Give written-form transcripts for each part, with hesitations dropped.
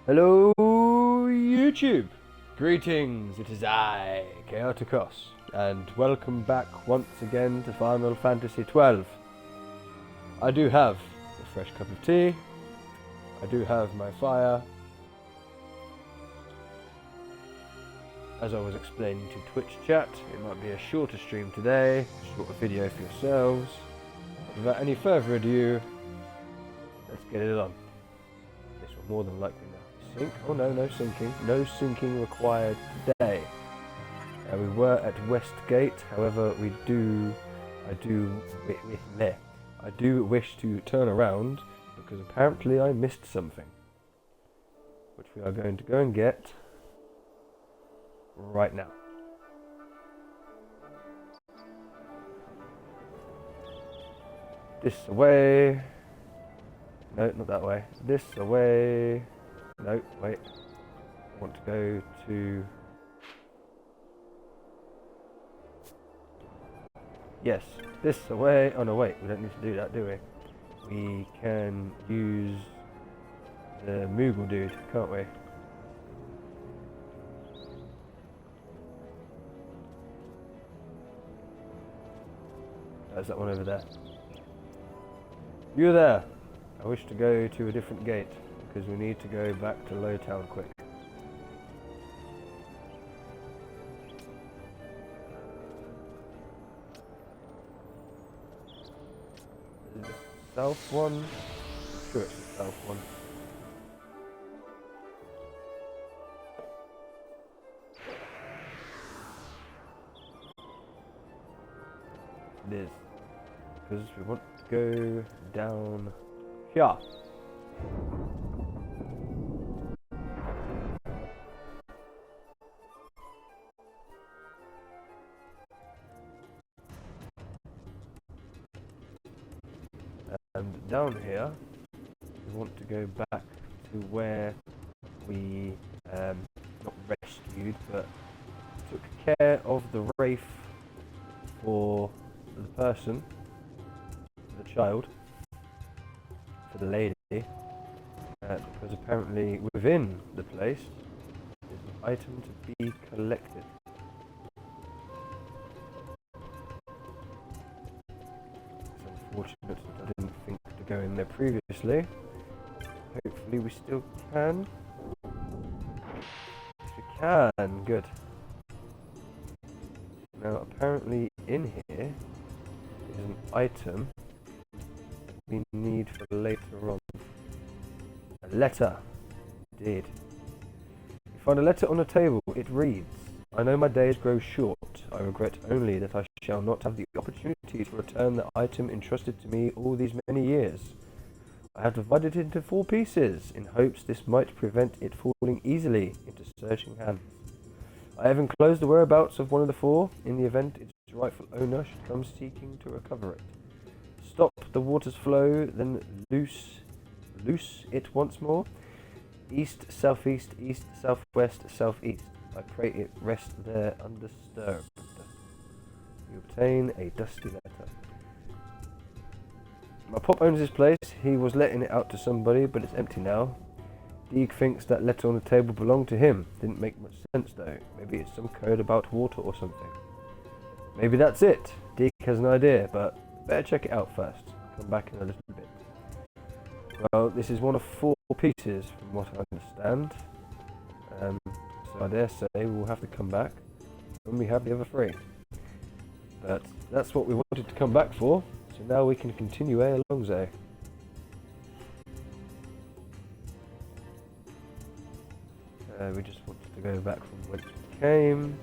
Hello, YouTube! Greetings, it is I, Chaoticos, and welcome back once again to Final Fantasy XII. I do have a fresh cup of tea, I do have my fire. As I was explaining to Twitch chat, it might be a shorter stream today, a shorter video for yourselves. But without any further ado, let's get it on. This will more than likely now sink. Oh no, no sinking. No sinking required today. We were at Westgate, however, I do wish to turn around because apparently I missed something, which we are going to go and get right now. This away. No, not that way. This away. No, wait. I want to go to... Yes, this away. Oh no, wait. We don't need to do that, do we? We can use the Moogle dude, can't we? There's that one over there. You there! I wish to go to a different gate, because we need to go back to Lowtown quick. Is it the south one? I'm sure it's the south one. It is. Because we want to go down here. And down here, we want to go back to where we not rescued, but took care of the wraith for the person, for the child, for the lady, because apparently within the place is an item to be collected. It's unfortunate that I didn't think to go in there previously. Hopefully we still can. Yes, we can, good. Now apparently in here is an item we need for later on. A letter. Indeed. You find a letter on the table. It reads, I know my days grow short. I regret only that I shall not have the opportunity to return the item entrusted to me all these many years. I have divided it into 4 pieces, in hopes this might prevent it falling easily into searching hands. I have enclosed the whereabouts of one of the 4, in the event its rightful owner should come seeking to recover it. Stop the water's flow, then loose it once more. East, southeast, east, southwest, southeast. I pray it rest there undisturbed. You obtain a dusty letter. My pop owns this place. He was letting it out to somebody, but it's empty now. Deeg thinks that letter on the table belonged to him. Didn't make much sense though. Maybe it's some code about water or something. Maybe that's it. Deeg has an idea, but better check it out first. Come back in a little bit. Well, this is one of 4 pieces from what I understand. So I dare say we'll have to come back when we have the other 3. But that's what we wanted to come back for. So now we can continue Alongze. We just wanted to go back from whence we came.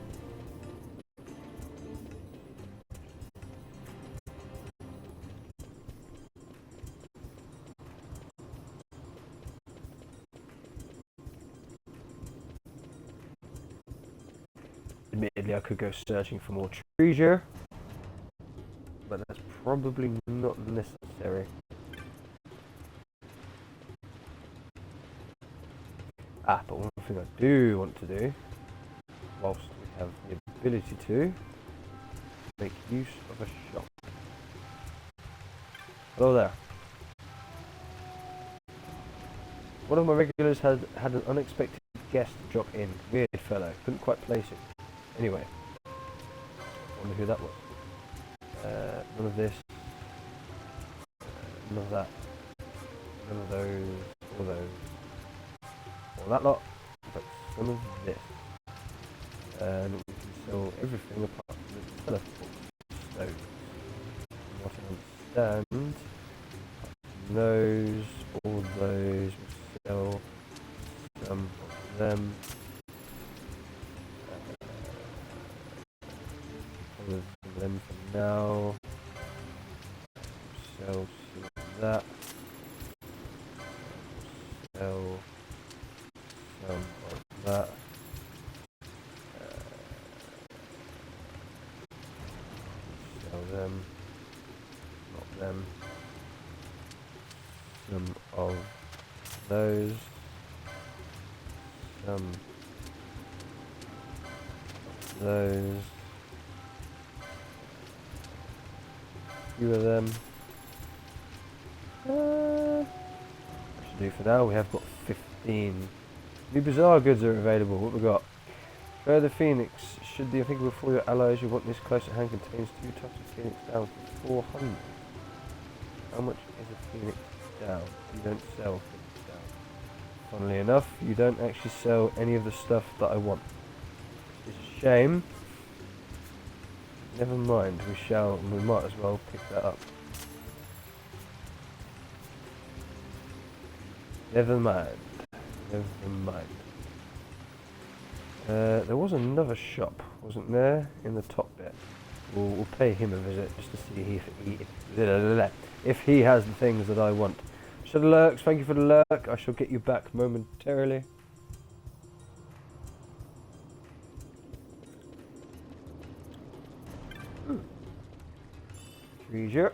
Admittedly, I could go searching for more treasure, but that's probably not necessary. But one thing I do want to do, whilst we have the ability to, make use of a shop. Hello there. One of my regulars had an unexpected guest drop in. Weird fellow. Couldn't quite place it. Anyway. Wonder who that was. None of this. None of that. None of those. All those. All that lot. But some of this. And we can sell everything apart from the teleport stones. From what I understand, those, all those, we sell some of them. Some of them for now. Sell some of that. Sell some of that. Sell them. Not them. Some of those. Some of those. Few of them. Should do for now. We have got 15. New bizarre goods are available. What we got? Further Phoenix. Should the unthinkable for your allies you want this close at hand contains 2 types of Phoenix down for 400. How much is a Phoenix down? You don't sell Phoenix down. Funnily enough, you don't actually sell any of the stuff that I want. It's a shame. Never mind, we might as well pick that up. Never mind. Never mind. There was another shop, wasn't there, in the top bit? We'll pay him a visit just to see if he has the things that I want. Shadowlurks, thank you for the lurk. I shall get you back momentarily. Treasure.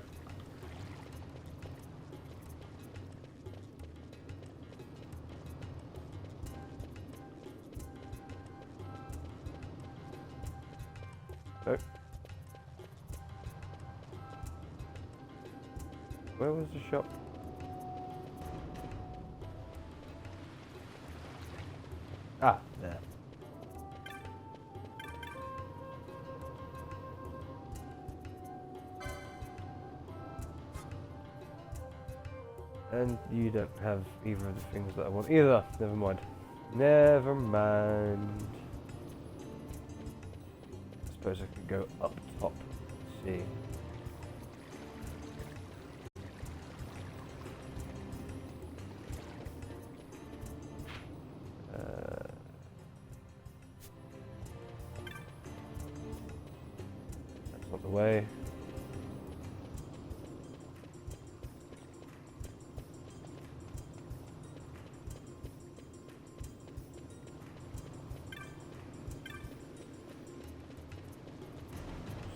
Oh. Where was the shop? Ah, there. And you don't have either of the things that I want either. Never mind. Never mind. I suppose I could go up top. Let's see. That's not the way.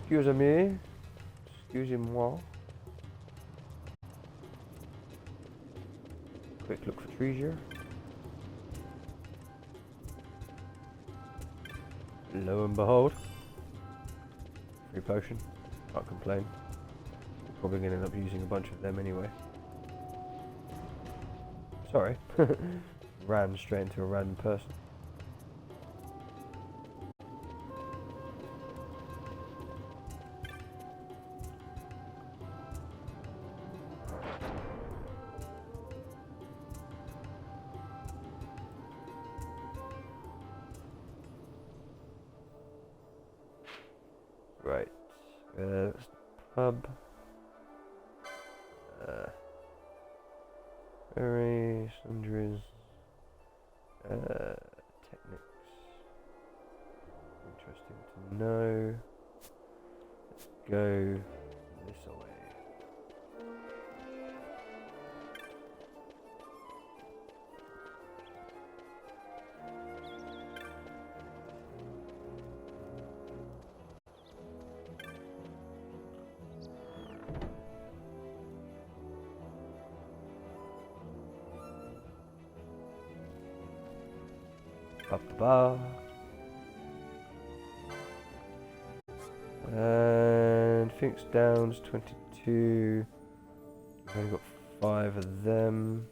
Excusez-moi. Excusez-moi. Quick look for treasure. Lo and behold. Free potion. Can't complain. Probably going to end up using a bunch of them anyway. Sorry. Ran straight into a random person. Right, pub, very sundries, techniques, interesting to know. Let's go this way. Ba-ba-ba. And Phoenix Downs 22. I've only got 5 of them.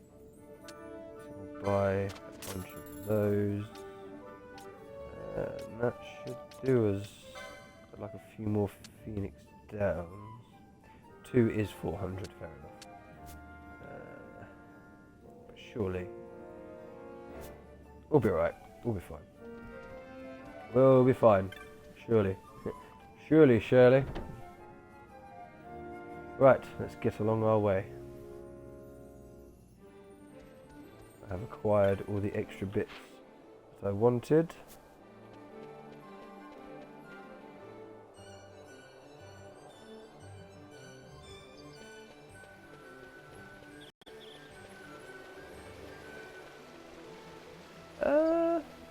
buy a bunch of those. And that should do us like a few more Phoenix Downs. 2 is 400, fair enough. But surely we'll be alright. We'll be fine. We'll be fine. Surely. Surely, Shirley. Right, let's get along our way. I have acquired all the extra bits that I wanted.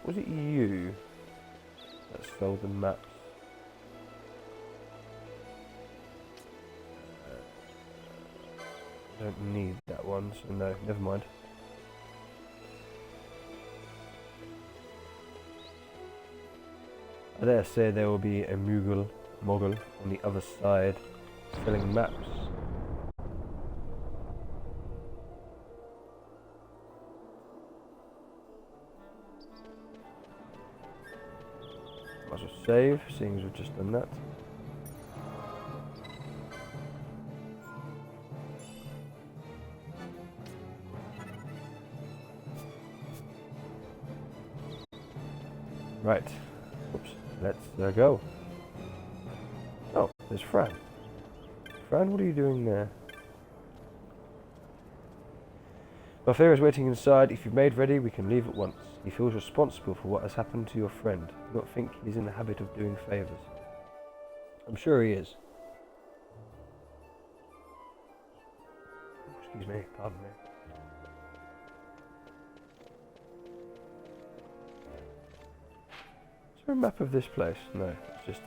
Was it you that sold the maps? I don't need that one, so no, never mind. I dare say there will be a Mogul on the other side selling maps. Might as well save, seeing as we've just done that. Right. Oops. Let's go. Oh, there's Fran. Fran, what are you doing there? Balthair is waiting inside. If you've made ready, we can leave at once. He feels responsible for what has happened to your friend. Do not think he's in the habit of doing favours. I'm sure he is. Excuse me, pardon me. Is there a map of this place? No, it's just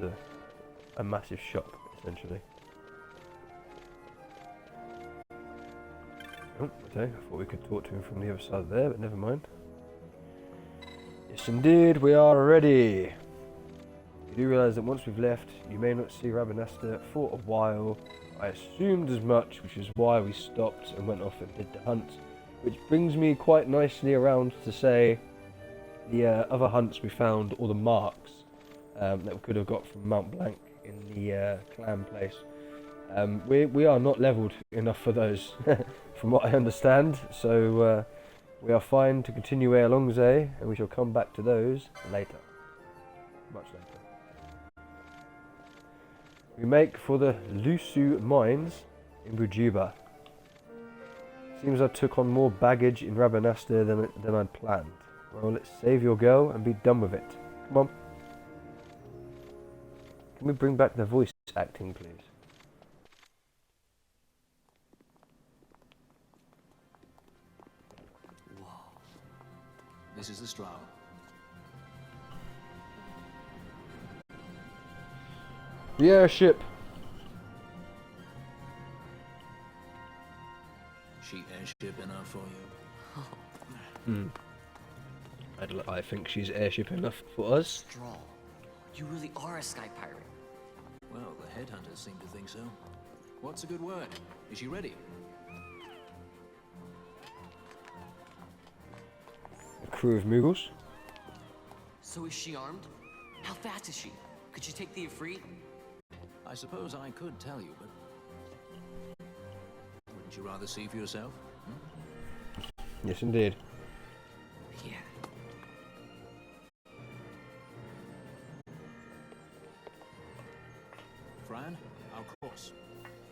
a massive shop, essentially. Oh, okay, I thought we could talk to him from the other side there, but never mind. Yes, indeed, we are ready. You do realise that once we've left, you may not see Rabanastre for a while. I assumed as much, which is why we stopped and went off and did the hunt. Which brings me quite nicely around to say the other hunts we found, or the marks that we could have got from Mount Blanc in the clan place. We are not levelled enough for those, from what I understand, so we are fine to continue Alongze, and we shall come back to those later. Much later. We make for the Lusu mines in Bujuba. Seems I took on more baggage in Rabanastre than I'd planned. Well, let's save your girl and be done with it. Come on. Can we bring back the voice acting, please? This is the Strahd. The airship. She airship enough for you? I think she's airship enough for us. Strahd, you really are a sky pirate. Well, the headhunters seem to think so. What's a good word? Is she ready? A crew of Mughals. So is she armed? How fast is she? Could she take the Ifrit? I suppose I could tell you, but... wouldn't you rather see for yourself? Yes, indeed. Yeah. Fran, our course.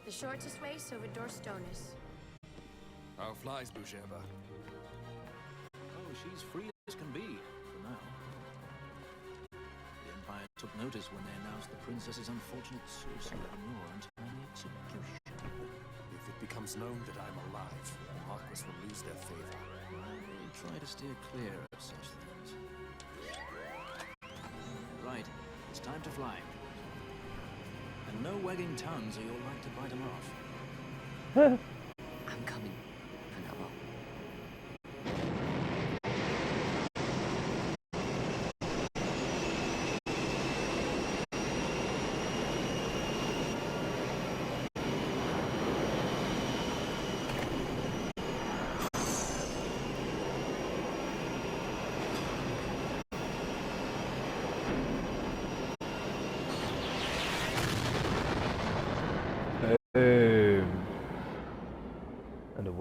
The shortest way is over Dorstones. How flies Busheba? Oh, she's free as can be, for now. The Empire took notice when they announced the princess's unfortunate suicide and warrant on the execution. If it becomes known that I'm alive, the Marquis will lose their favor. I will try to steer clear of such things. Right, it's time to fly. And no wagging tongues or you'll like to bite them off. I'm coming, Penelope.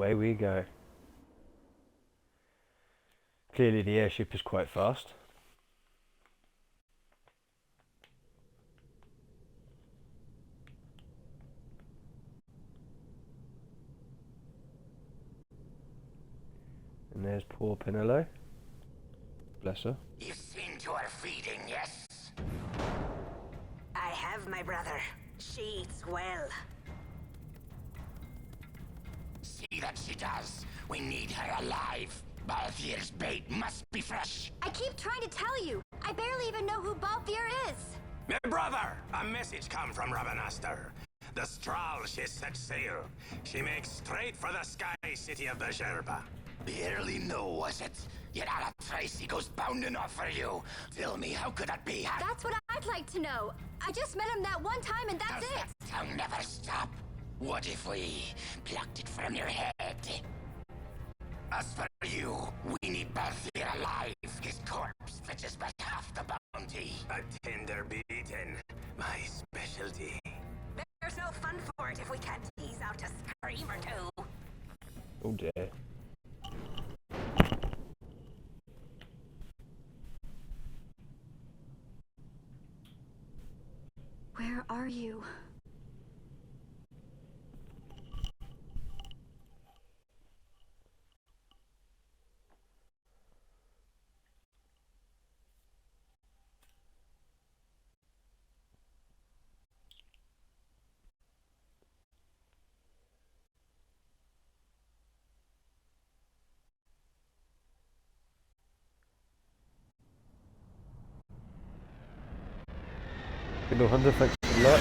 away we go. Clearly the airship is quite fast. And there's poor Penelope. Bless her. You've seen to her feeding, yes? I have, my brother. She eats well. See that she does. We need her alive. Balthier's bait must be fresh. I keep trying to tell you. I barely even know who Balthier is. My brother! A message come from Rabanastre. The Strahl, she set sail. She makes straight for the sky city of Bajerba. Barely know, was it? Yet Ala Tracy goes bounding off for you. Tell me, how could that be? That's what I'd like to know. I just met him that one time and that's Does it. that tongue never stop? What if we plucked it from your head? As for you, we need Balthier alive. His corpse fetches but half the bounty. A tender beating. My specialty. There's no fun for it if we can't tease out a scream or two. Oh dear. Where are you? Good Hunter, thanks a lot.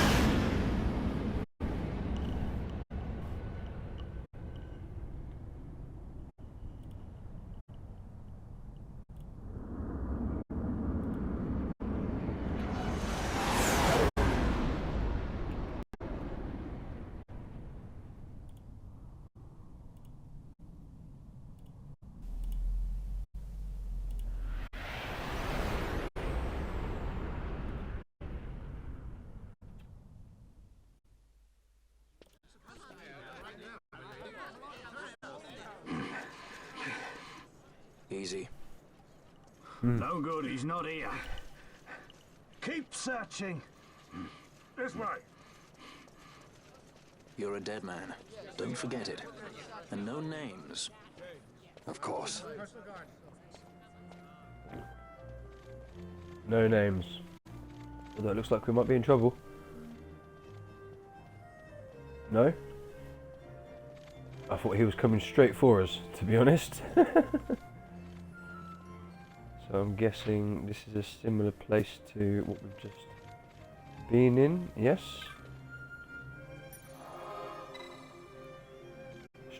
Easy. No good, he's not here. Keep searching. This way. You're a dead man. Don't forget it. And no names. Of course. No names. Although it looks like we might be in trouble. No? I thought he was coming straight for us, to be honest. So I'm guessing this is a similar place to what we've just been in, yes?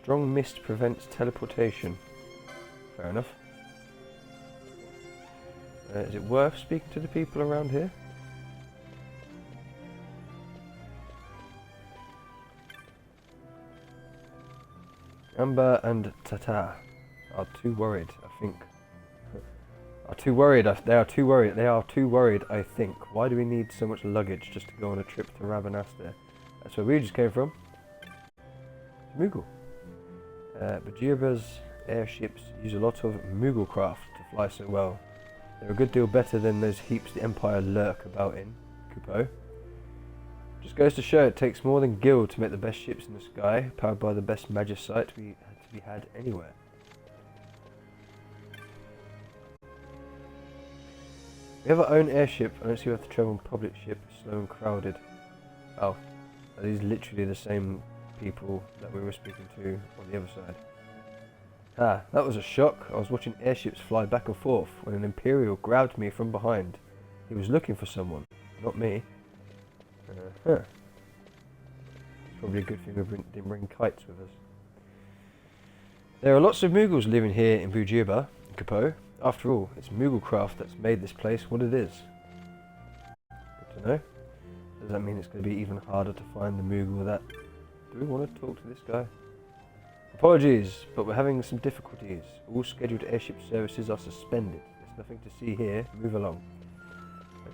Strong mist prevents teleportation. Fair enough. Is it worth speaking to the people around here? Amber and Tata are too worried, I think. Are too worried. They are too worried. They are too worried, I think. Why do we need so much luggage just to go on a trip to Rabanastre? That's where we just came from. Moogle. Bajirba's airships use a lot of Moogle craft to fly so well. They're a good deal better than those heaps the Empire lurk about in Kupo. Just goes to show it takes more than Gil to make the best ships in the sky, powered by the best magicite to be had anywhere. We have our own airship. I don't see we have to travel on public ship. Slow and crowded. Oh, are these literally the same people that we were speaking to on the other side? Ah, that was a shock. I was watching airships fly back and forth when an Imperial grabbed me from behind. He was looking for someone, not me. It's probably a good thing we didn't bring kites with us. There are lots of Moogles living here in Bujirba, Kupo. After all, it's Moogle craft that's made this place what it is. Good to know. Does that mean it's going to be even harder to find the Moogle that... Do we want to talk to this guy? Apologies, but we're having some difficulties. All scheduled airship services are suspended. There's nothing to see here. Move along.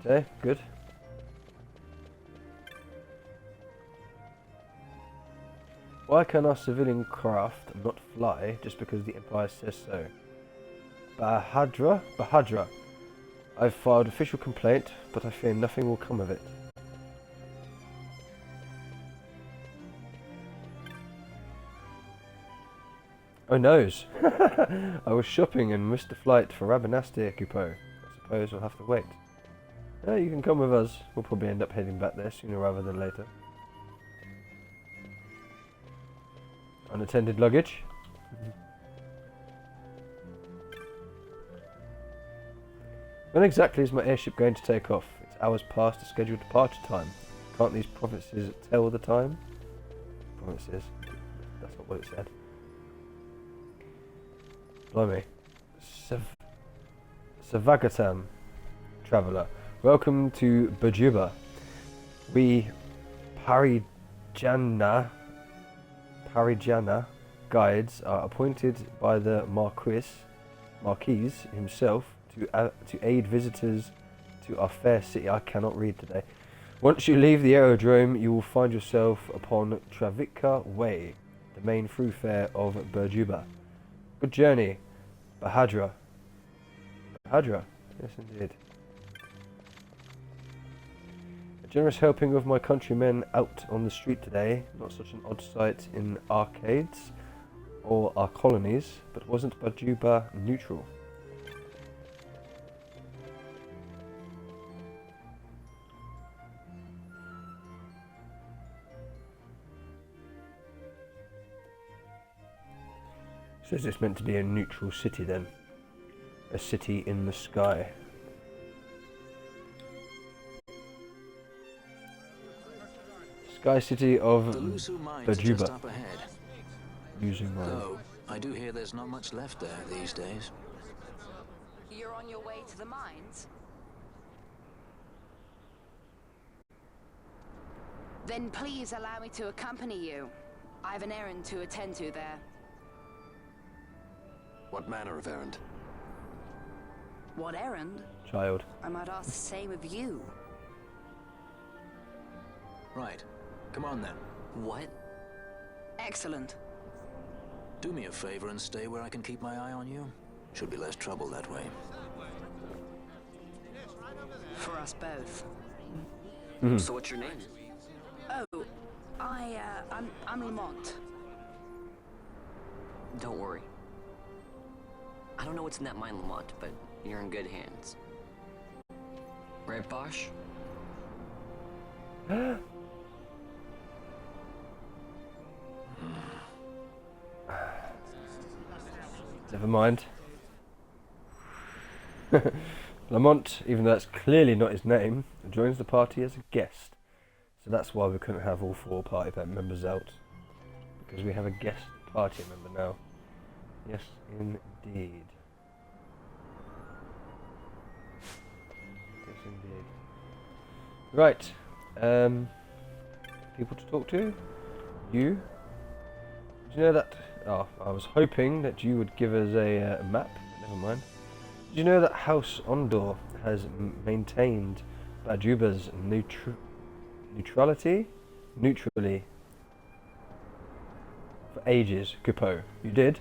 Okay, good. Why can our civilian craft not fly just because the Empire says so? Bahadra. I've filed official complaint, but I fear nothing will come of it. Oh noes! I was shopping and missed the flight for Rabanastre, Kupo. I suppose we'll have to wait. You can come with us. We'll probably end up heading back there sooner rather than later. Unattended luggage. When exactly is my airship going to take off? It's hours past the scheduled departure time. Can't these provinces tell the time? Provinces. That's not what it said. Blimey. Savagatam, traveller. Welcome to Bajuba. We Parijana guides are appointed by the Marquis himself to aid visitors to our fair city. I cannot read today. Once you leave the aerodrome, you will find yourself upon Travica Way, the main thoroughfare of Bajuba. Good journey, Bahadra. Bahadra? Yes, indeed. A generous helping of my countrymen out on the street today. Not such an odd sight in arcades or our colonies, but wasn't Bajuba neutral? So is this meant to be a neutral city then? A city in the sky. Sky city of The Lusu mines are just Bajuba. up ahead. Using my Though, I do hear there's not much left there these days. You're on your way to the mines? Then please allow me to accompany you. I have an errand to attend to there. What manner of errand? What errand? child. I might ask the same of you. Right. Come on then. What? Excellent. Do me a favor and stay where I can keep my eye on you. Should be less trouble that way. For us both. So what's your name? Oh, I'm Lamont. Don't worry. I don't know what's in that mine, Lamont, but you're in good hands. Right, Bosch? Never mind. Lamont, even though that's clearly not his name, joins the party as a guest. So that's why we couldn't have all 4 party members out. Because we have a guest party member now. Yes, indeed. Yes, indeed. Right. People to talk to? You? Did you know that... Oh, I was hoping that you would give us a map. Never mind. Did you know that House Ondor has maintained Bajuba's neutrally for ages? Kupo, you did?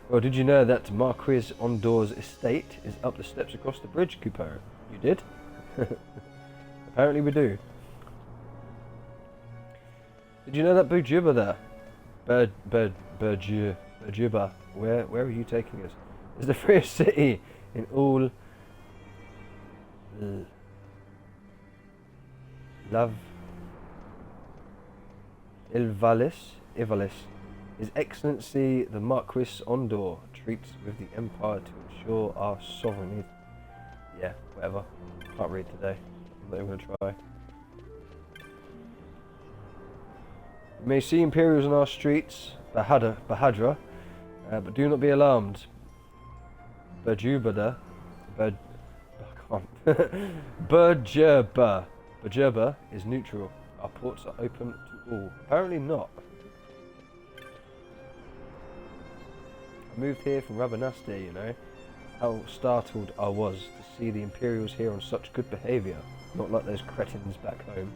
Well, did you know that Marquis Ondor's estate is up the steps across the bridge, Kupo? You did? Apparently we do. Did you know that Bajuba there? Bajuba, where are you taking us? Is the freest city in all Ivalis. His Excellency the Marquis Ondor treats with the Empire to ensure our sovereignty. Yeah, whatever. Can't read today. I'm not even going to try. You may see Imperials on our streets, Bahadra, but do not be alarmed. Bajuba is neutral. Our ports are open to all. Apparently not. I moved here from Rabanastre, you know. How startled I was to see the Imperials here on such good behaviour. Not like those cretins back home.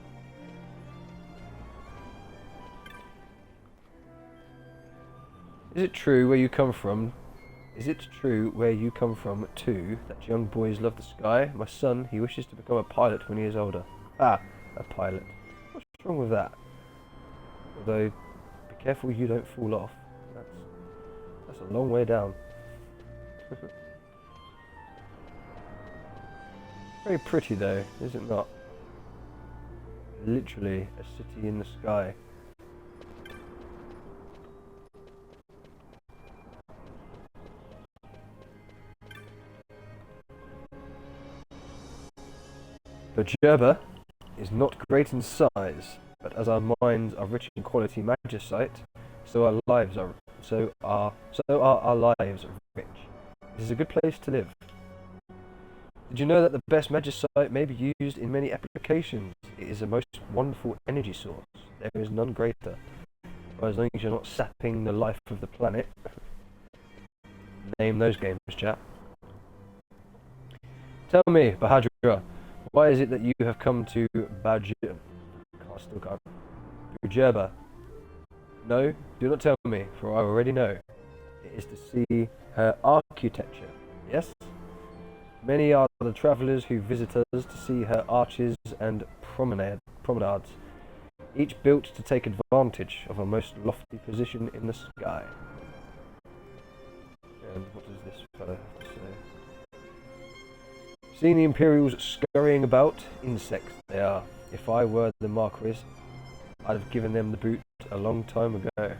Is it true where you come from? Is it true where you come from too that young boys love the sky? My son, he wishes to become a pilot when he is older. Ah, a pilot. What's wrong with that? Although, be careful you don't fall off. That's a long way down. Very pretty though, is it not? Literally a city in the sky. Bajurba is not great in size, but as our minds are rich in quality magicite, so our lives are our lives rich. It is a good place to live. Did you know that the best magicite may be used in many applications? It is a most wonderful energy source. There is none greater. Well, as long as you're not sapping the life of the planet. Name those games, chap. Tell me, Bahadra, why is it that you have come to Bajurba? No, do not tell me, for I already know. It is to see her architecture, yes? Many are the travellers who visit us to see her arches and promenades, each built to take advantage of a most lofty position in the sky. And what does this fellow have to say? Seeing the Imperials scurrying about, insects they are. If I were the Marquis, I'd have given them the boot a long time ago.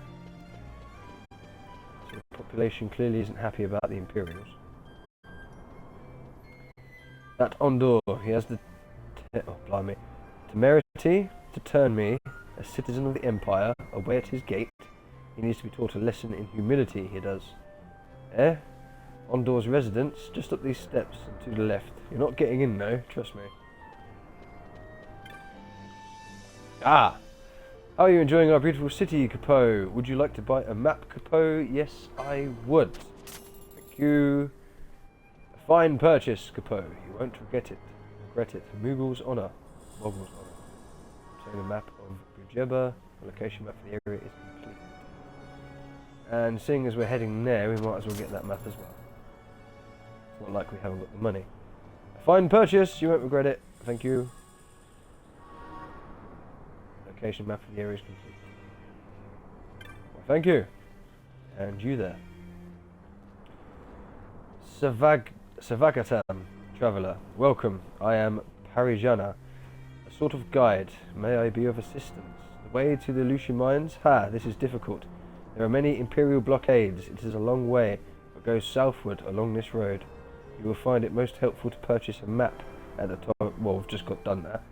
So the population clearly isn't happy about the Imperials. That Ondor, he has the temerity to turn me, a citizen of the Empire, away at his gate. He needs to be taught a lesson in humility, he does. Eh? Ondor's residence, just up these steps and to the left. You're not getting in though, trust me. Ah! How are you enjoying our beautiful city, Capo? Would you like to buy a map, Capo? Yes, I would. Thank you. A fine purchase, Capo. You won't regret it. Mughals honour. Moguls honour. Showing a map of Bajurba. The location map for the area is complete. And seeing as we're heading there, we might as well get that map as well. It's not like we haven't got the money. A fine purchase. You won't regret it. Thank you. Location map for the area is complete. Well, thank you. And you there. Savagatam, traveller. Welcome. I am Parijana, a sort of guide. May I be of assistance? The way to the Lucian mines? Ha, this is difficult. There are many Imperial blockades. It is a long way, but go southward along this road. You will find it most helpful to purchase a map at the top. Well, we've just got done that.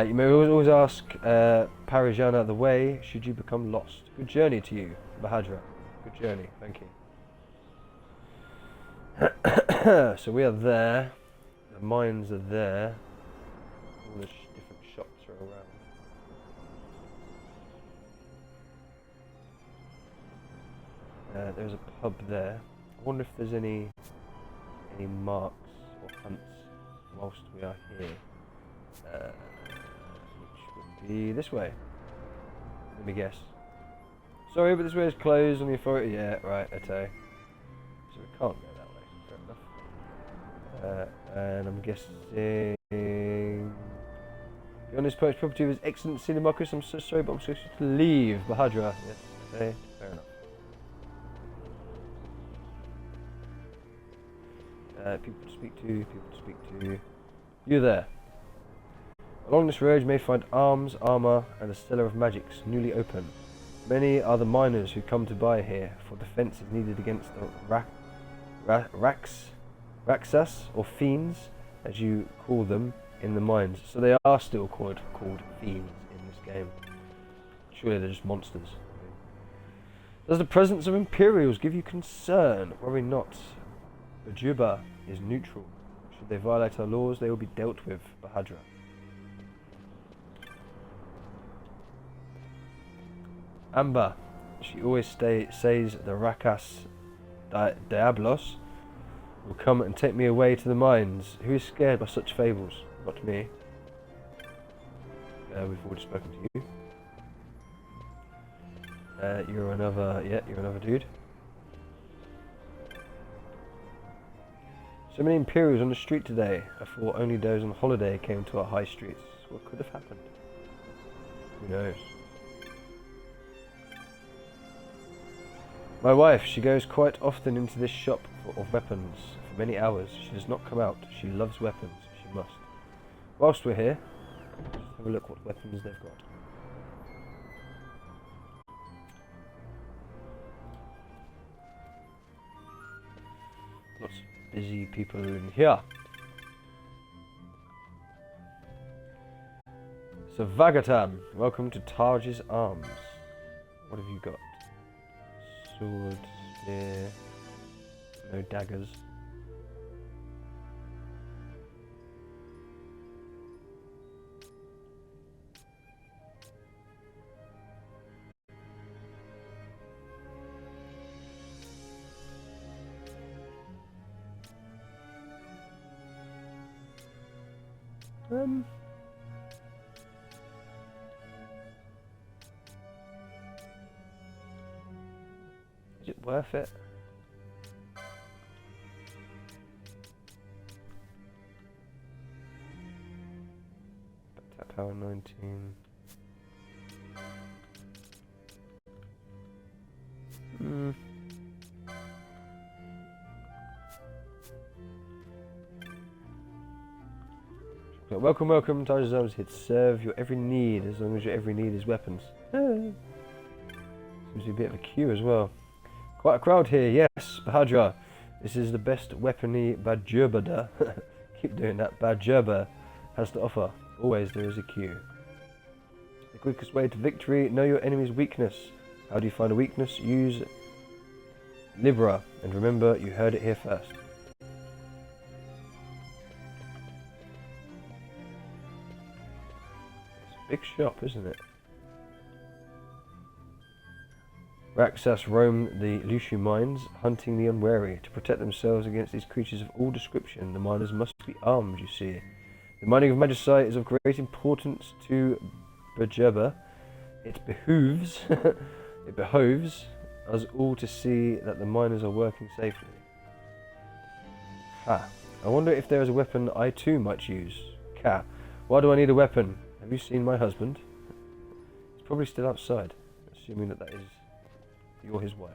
You may always ask Parijana the way should you become lost. Good journey to you, Bahadra. Good journey, thank you. So we are there. The mines are there. All the different shops are around. There's a pub there. I wonder if there's any marks or hunts whilst we are here. Which would be this way. Let me guess. Sorry, but this way is closed on the authority. Yeah, right, okay. So we can't go that way. Fair enough. And I'm guessing... The honest purchase property was excellent, Senior Marcus. I'm so sorry, but I'm supposed to leave. Bahadra. Yes, okay, fair enough. People to speak to. You there. Along this road you may find arms, armour, and a cellar of magics, newly open. Many are the miners who come to buy here, for defence is needed against the Raksas, or fiends, as you call them in the mines. So they are still called fiends in this game. Surely they're just monsters. Does the presence of Imperials give you concern? Worry not. Bajurba is neutral. Should they violate our laws, they will be dealt with, Bahadra. Amber, she always says the Rakas Diablos will come and take me away to the mines. Who is scared by such fables? Not me. We've already spoken to you. You're another dude. So many Imperials on the street today. I thought only those on holiday came to our high streets. What could have happened? Who knows? My wife, she goes quite often into this shop of weapons for many hours. She does not come out. She loves weapons. She must. Whilst we're here, just have a look what weapons they've got. Lots of busy people in here. So Vagatan, welcome to Taj's Arms. What have you got? Sword, spear, no daggers. Is it worth it? Tap power 19. Welcome, welcome. Taj's Arms here to serve your every need, as long as your every need is weapons. Seems to be a bit of a queue as well. Quite a crowd here, yes, Bahadra. This is the best weaponry Bajurba keep doing that. Bajurba has to offer. Always there is a queue. The quickest way to victory, know your enemy's weakness. How do you find a weakness? Use Libra. And remember, you heard it here first. Big shop, isn't it? Raksas roam the Lushu mines, hunting the unwary. To protect themselves against these creatures of all description, the miners must be armed, you see. The mining of magicite is of great importance to Bajurba. It behoves us all to see that the miners are working safely. Ha. I wonder if there is a weapon I too might use. Ka. Why do I need a weapon? Have you seen my husband? He's probably still outside, assuming that you're his wife.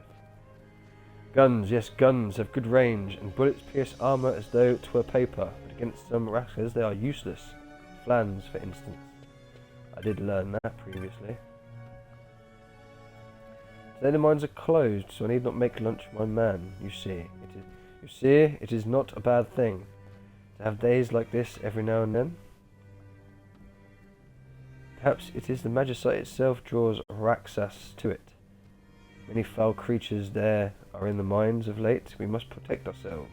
Guns, yes, guns have good range, and bullets pierce armour as though 'twere paper, but against some rascals they are useless. Flans, for instance. I did learn that previously. Today the mines are closed, so I need not make lunch my man, you see. It is not a bad thing to have days like this every now and then. Perhaps it is the magicite itself draws Raksas to it. Many foul creatures there are in the mines of late. We must protect ourselves.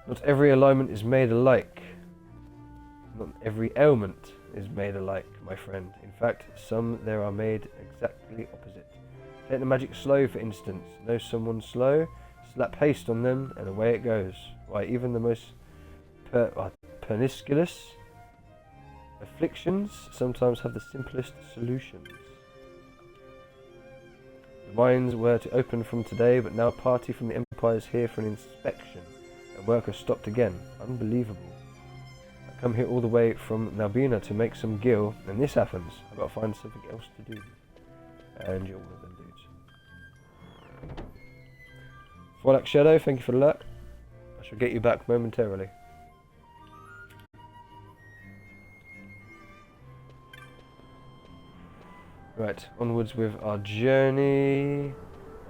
Not every alignment is made alike. Not every ailment is made alike, my friend. In fact, some there are made exactly opposite. Take the magic slow, for instance. Know someone slow? Slap haste on them, and away it goes. Why, even the most pernisculous afflictions sometimes have the simplest solutions. The mines were to open from today, but now a party from the Empire is here for an inspection, and work has stopped again. Unbelievable. I come here all the way from Nabina to make some gil, and this happens. I've got to find something else to do. And you're one of them dudes. Forlax Shadow, thank you for the luck. I shall get you back momentarily. Right, onwards with our journey,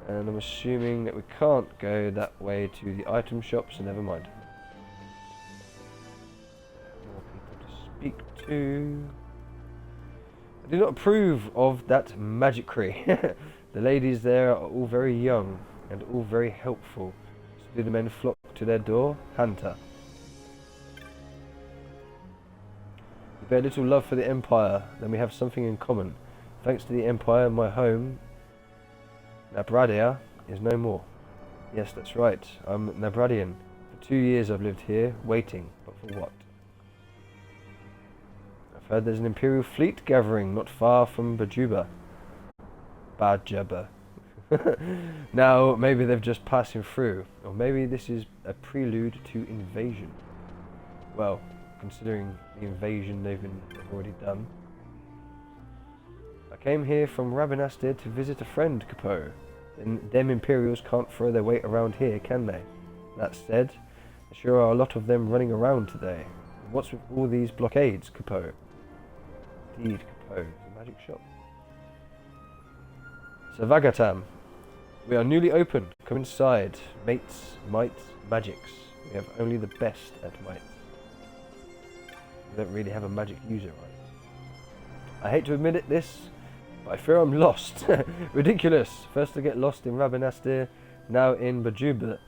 and I'm assuming that we can't go that way to the item shop, so never mind. More people to speak to. I do not approve of that magicry. The ladies there are all very young and all very helpful. So do the men flock to their door? Hunter. We bear little love for the Empire, then we have something in common. Thanks to the Empire, my home, Nabradia, is no more. Yes, that's right. I'm Nabradian. For 2 years I've lived here, waiting. But for what? I've heard there's an Imperial fleet gathering not far from Bajurba. Bajurba. Now, maybe they're just passing through, or maybe this is a prelude to invasion. Well, considering the invasion they've already done. I came here from Rabanastre to visit a friend, Capo. And them Imperials can't throw their weight around here, can they? That said, there sure are a lot of them running around today. What's with all these blockades, Capo? Indeed, Capo, it's a magic shop. Savagatam. We are newly open. Come inside. Mates, mites, magics. We have only the best at mites. We don't really have a magic user, right? I hate to admit it, but I fear I'm lost. Ridiculous. First I get lost in Rabanastre, now in Berjuba.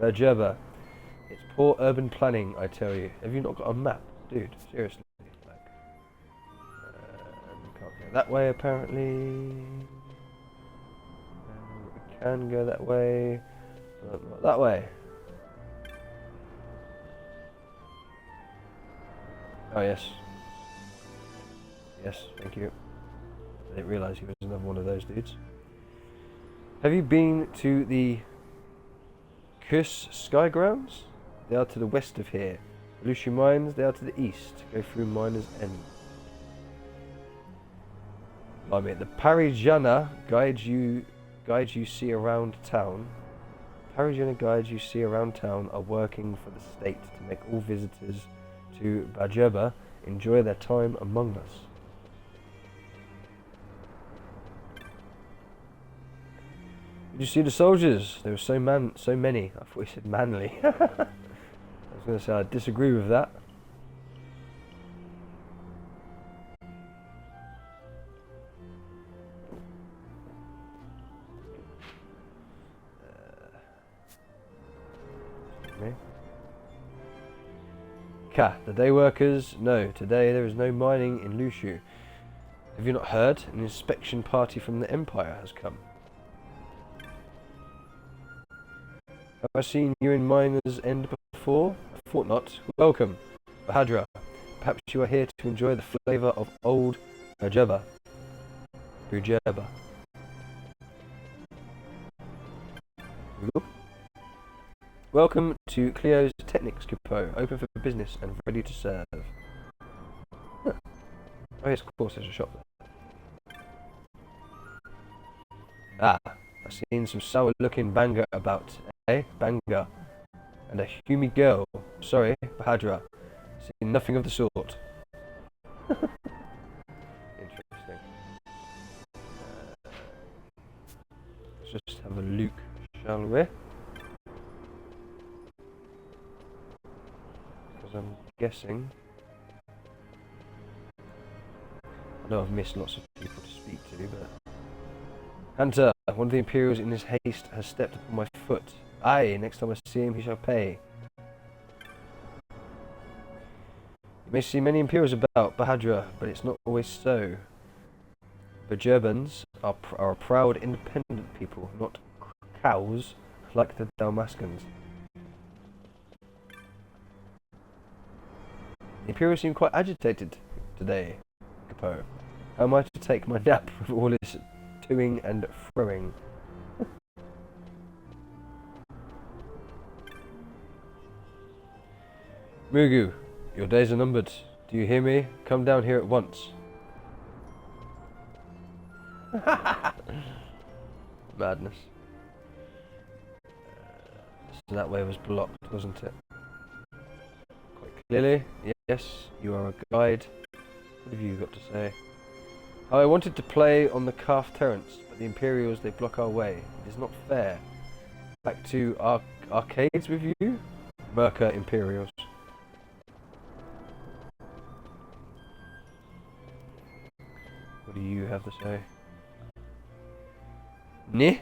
It's poor urban planning, I tell you. Have you not got a map? Dude, seriously. Like, we can't go that way, apparently. We can go that way, but not that way. Oh, yes. Yes, thank you. I didn't realise he was another one of those dudes. Have you been to the Kus Skygrounds? They are to the west of here. Lucia Mines, they are to the east. Go through Miner's End. I mean, the Parijana guides you see around town. Parijana guides you see around town are working for the state to make all visitors to Berjuba enjoy their time among us. Did you see the soldiers? There were so many. I thought you said manly. I was going to say I disagree with that. The day workers? No, today there is no mining in Lucia. Have you not heard? An inspection party from the Empire has come. Have I seen you in Miner's End before? I thought not. Welcome, Bahadra. Perhaps you are here to enjoy the flavour of old Berjuba. Welcome to Cleo's Technics Capo, open for business and ready to serve. Huh. Oh yes, of course there's a shop there. Ah, I've seen some sour looking banga about, eh? Banga. And a humid girl. Sorry, Bahadra. Seen nothing of the sort. Interesting. Let's just have a look, shall we? I'm guessing. I know I've missed lots of people to speak to, but Hunter, one of the Imperials in his haste has stepped upon my foot. Aye, next time I see him he shall pay. You may see many Imperials about Bahadra, but it's not always so. Berjubans are a proud, independent people, not cows like the Dalmascans. The Imperials seem quite agitated today, Capo. How am I to take my nap with all this toing and froing? Mugu, your days are numbered. Do you hear me? Come down here at once. Madness. So that way was blocked, wasn't it? Quite clearly. Yes, you are a guide. What have you got to say? I wanted to play on the Calf Terrace, but the Imperials, they block our way. It is not fair. Back to arcades with you? Merca Imperials. What do you have to say? Neh?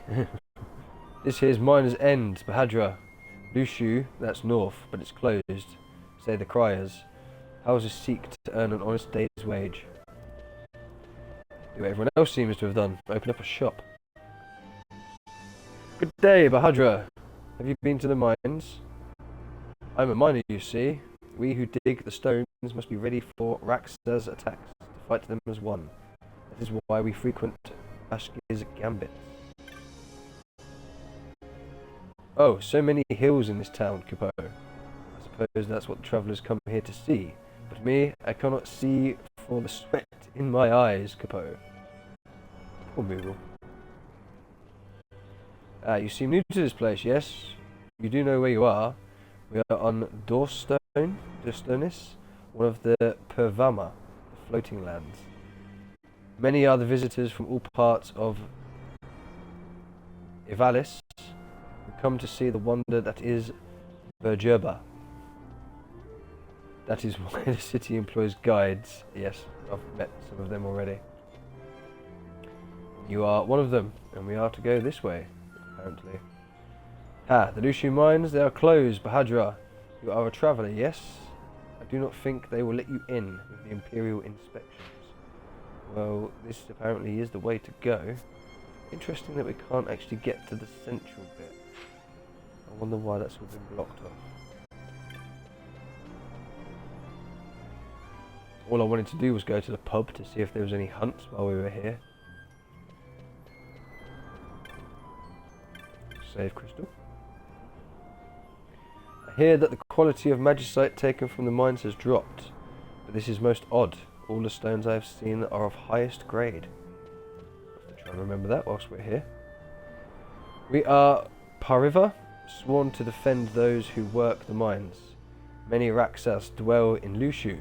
This here's Miner's End, Bahadra. Lucia, that's north, but it's closed. Say the criers. Houses seek to earn an honest day's wage. Do what everyone else seems to have done. Open up a shop. Good day, Bahadra. Have you been to the mines? I'm a miner, you see. We who dig the stones must be ready for Raxa's attacks, to fight them as one. That is why we frequent Bashkir's gambits. Oh, so many hills in this town, Kupo. I suppose that's what the travellers come here to see. But me, I cannot see for the sweat in my eyes, Kupo. Poor Moogle. You seem new to this place, yes? You do know where you are. We are on Dorstonis, one of the Pervama, the floating lands. Many are the visitors from all parts of Ivalice who come to see the wonder that is Bergerba. That is why the city employs guides. Yes, I've met some of them already. You are one of them, and we are to go this way, apparently. The Lushu mines, they are closed, Bahadra. You are a traveller, yes? I do not think they will let you in with the Imperial inspections. Well, this apparently is the way to go. Interesting that we can't actually get to the central bit. I wonder why that's all been blocked off. All I wanted to do was go to the pub to see if there was any hunts while we were here. Save crystal. I hear that the quality of magicite taken from the mines has dropped, but this is most odd. All the stones I have seen are of highest grade. I have to try and remember that whilst we're here. We are Pariva, sworn to defend those who work the mines. Many Raksas dwell in Lushu,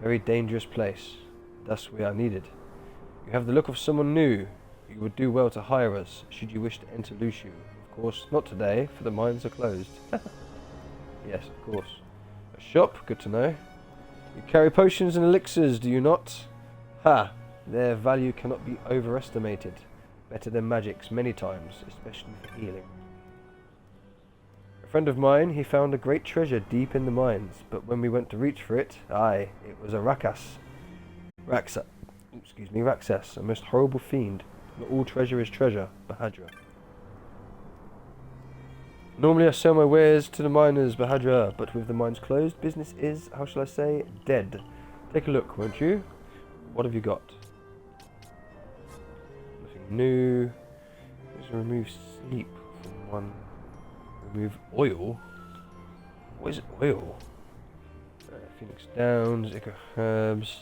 very dangerous place. Thus we are needed. You have the look of someone new. You would do well to hire us, should you wish to enter Lushu. Of course, not today, for the mines are closed. Yes, of course. A shop, good to know. You carry potions and elixirs, do you not? Ha! Their value cannot be overestimated. Better than magics many times, especially for healing. A friend of mine, he found a great treasure deep in the mines, but when we went to reach for it, it was a Raksas, a most horrible fiend. Not all treasure is treasure, Bahadra. Normally I sell my wares to the miners, Bahadra, but with the mines closed, business is, how shall I say, dead. Take a look, won't you? What have you got? Nothing new. Let's remove sleep from one. Remove oil. What is oil? Phoenix Downs, Ica Herbs.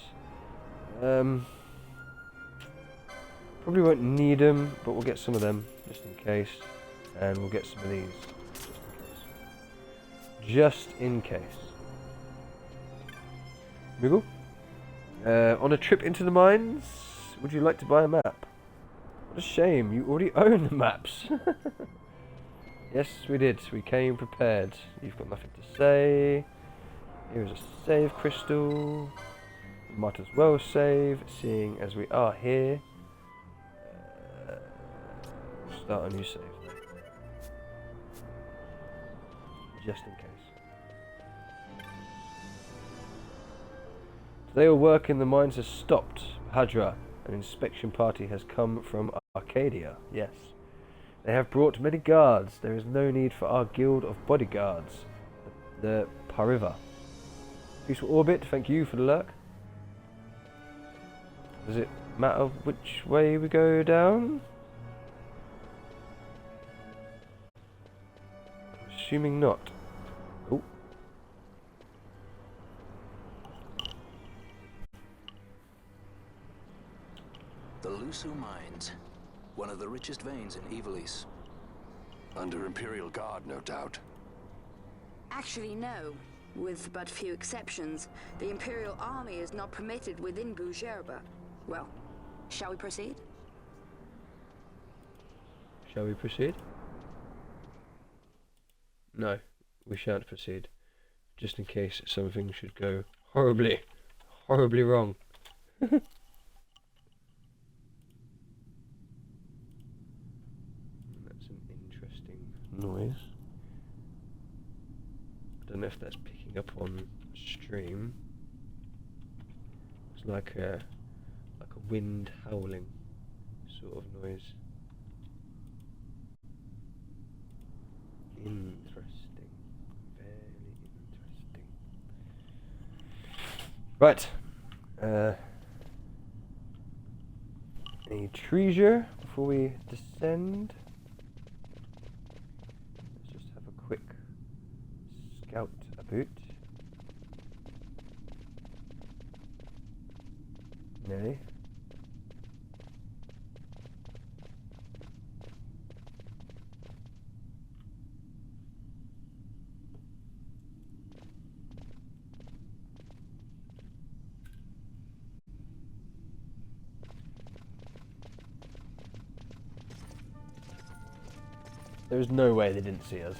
Probably won't need them, but we'll get some of them just in case. And we'll get some of these. Just in case. Moogle? On a trip into the mines, would you like to buy a map? What a shame, you already own the maps. Yes, we did. We came prepared. You've got nothing to say. Here's a save crystal. Might as well save, seeing as we are here. Start a new save though. Just in case. Today all work in the mines has stopped. Hadra, an inspection party has come from Arcadia. Yes. They have brought many guards. There is no need for our guild of bodyguards. The Pariva. Peaceful Orbit, thank you for the lurk. Does it matter which way we go down? Assuming not. Oh. The Lusu Mines. One of the richest veins in Ivalice. Under Imperial Guard, no doubt. Actually, no. With but few exceptions, the Imperial Army is not permitted within Bujerba. Well, shall we proceed? Shall we proceed? No, we shan't proceed. Just in case something should go horribly, horribly wrong. That's an interesting noise. I don't know if that's picking up on stream. It's like a wind howling sort of noise. Interesting. Very interesting. Right. Any treasure before we descend? Let's just boot. Nelly. There's no way they didn't see us.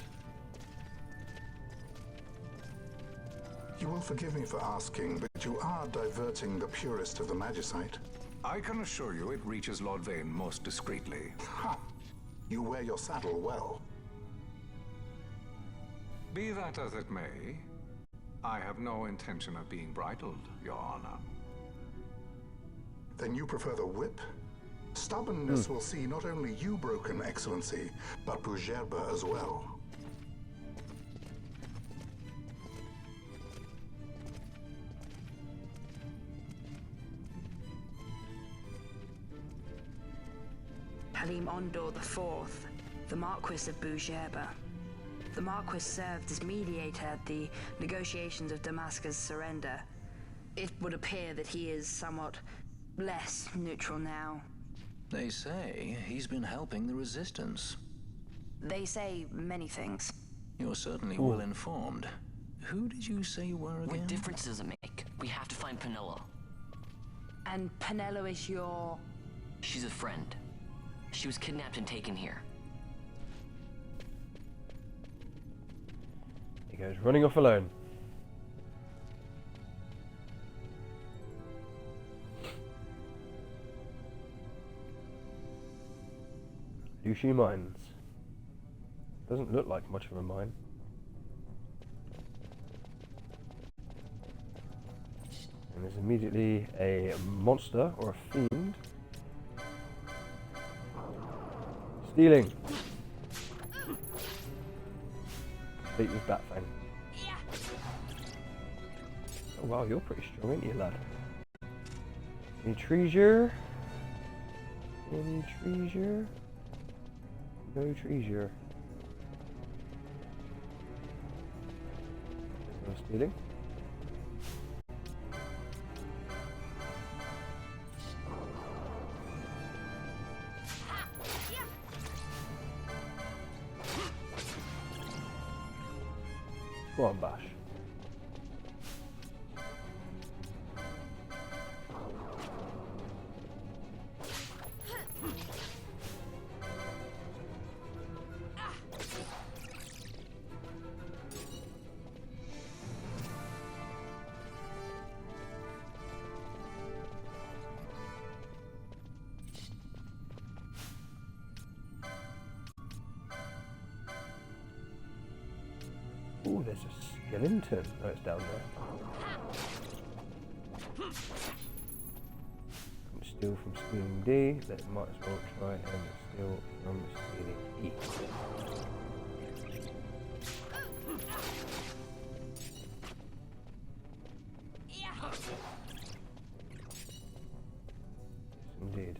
You will forgive me for asking, but you are diverting the purest of the Magicite. I can assure you it reaches Lord Vane most discreetly. Ha! You wear your saddle well. Be that as it may, I have no intention of being bridled, Your Honor. Then you prefer the whip? Stubbornness will see not only you broken, Excellency, but Bougerbe as well. Halim Ondor IV, the Marquis of Bougerbe. The Marquis served as mediator at the negotiations of Damascus' surrender. It would appear that he is somewhat less neutral now. They say he's been helping the resistance. They say many things. You're certainly well informed. Who did you say you were again? What difference does it make? We have to find Penelo. And Penelo is your... She's a friend. She was kidnapped and taken here. He goes running off alone. Lucy Mines. Doesn't look like much of a mine. And there's immediately a monster or a fiend. Stealing. Beat with Batfang. Oh wow, you're pretty strong, ain't you, lad? Any treasure? Any treasure? No treasure. No stealing. Come on, Bash. Oh, there's a skeleton. Oh, it's down there. Can steal from stealing D. That might as well try and steal from stealing E. Yes, indeed.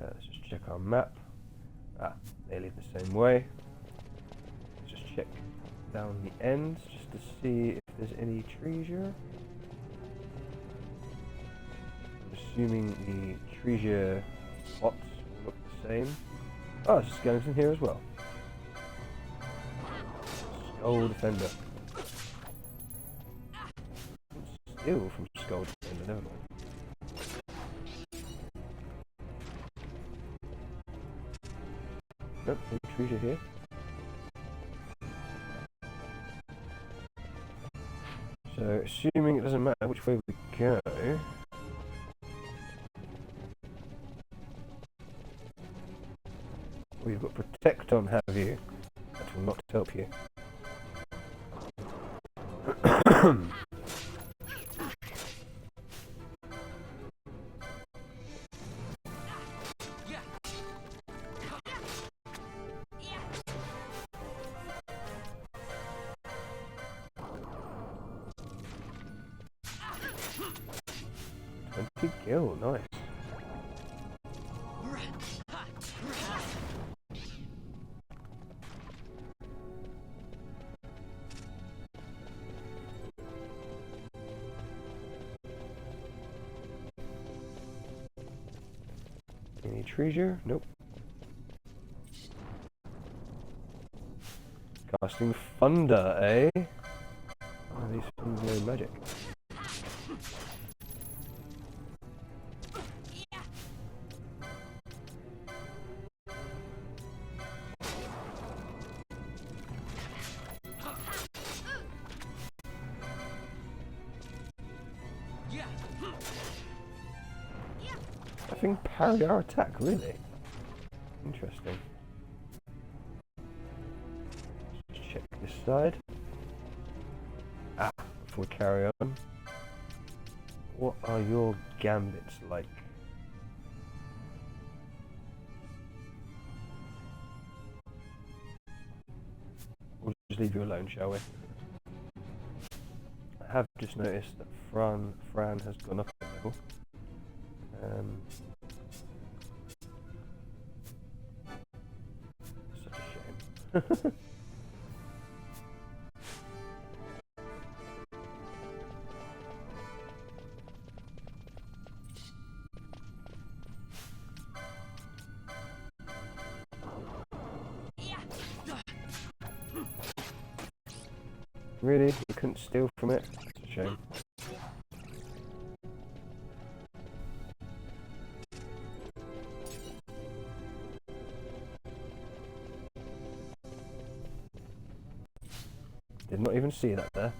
Let's just check our map. Ah, they lead the same way. Let's just check down the ends just to see if there's any treasure. I'm assuming the treasure spots will look the same. Oh, there's a skeleton here as well. Skull Defender. Steal from Skull Defender, never mind. Nope, no treasure here. So, assuming it doesn't matter which way we go, we've got Protect on, have you? That will not help you. Gil, nice. Any treasure? Nope. Casting thunder, eh? Oh, these things know magic. I think parry our attack, really. Interesting. Let's check this side. Ah, before we carry on. What are your gambits like? We'll just leave you alone, shall we? I have just noticed that Fran has gone up a level. Such a shame. Really? You couldn't steal from it? It's a shame. Did not even see that there.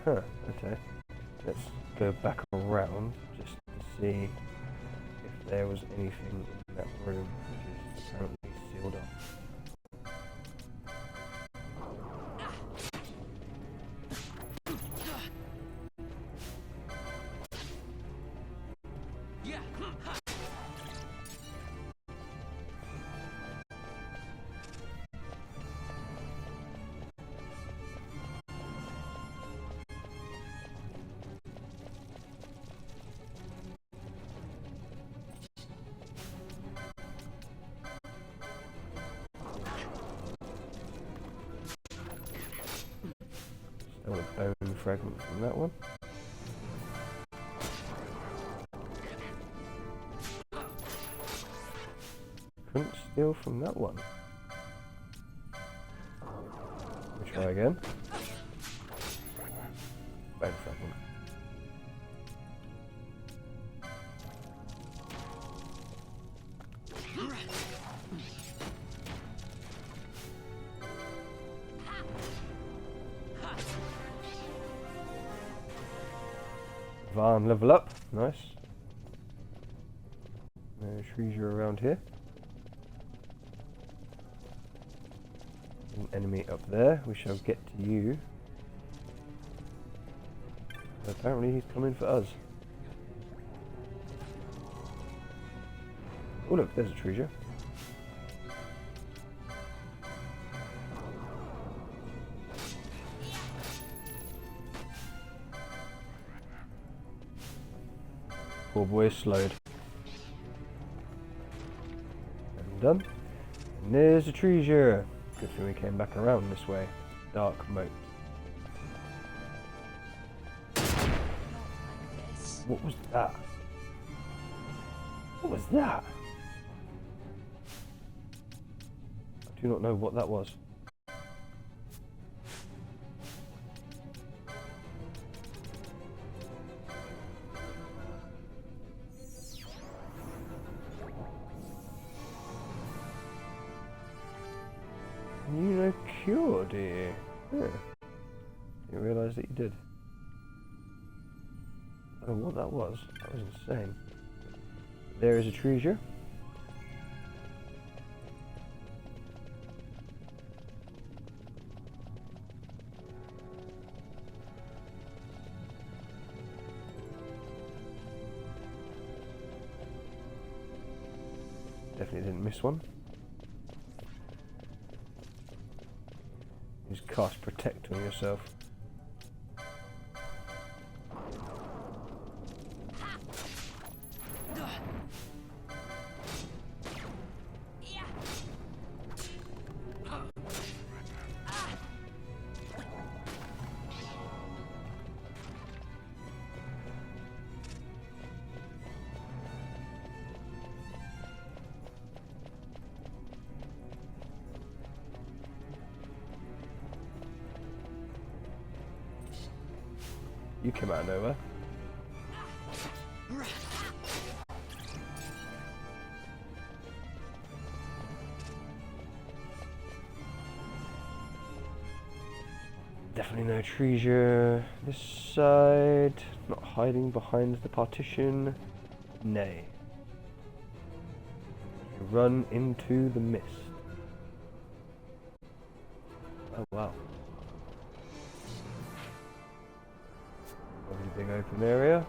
Okay. Let's go back around just to see if there was anything in that room which is apparently sealed off. Still a bone fragment from that one. Couldn't steal from that one. We'll try again. Bone fragment. Varn level up, nice. No treasure around here. An enemy up there, we shall get to you. Apparently he's coming for us. Oh look, there's a treasure. Poor boy is slowed. And done. And there's a treasure. Good thing we came back around this way. Dark moat. What was that? What was that? I do not know what that was. You know cure, do you? Yeah. Didn't realise that you did. I don't know what that was. That was insane. There is a treasure. Definitely didn't miss one. Just cast Protect on yourself. You came out of nowhere. Definitely no treasure this side. Not hiding behind the partition. Nay. Run into the mist. Oh wow. Lovely big open area.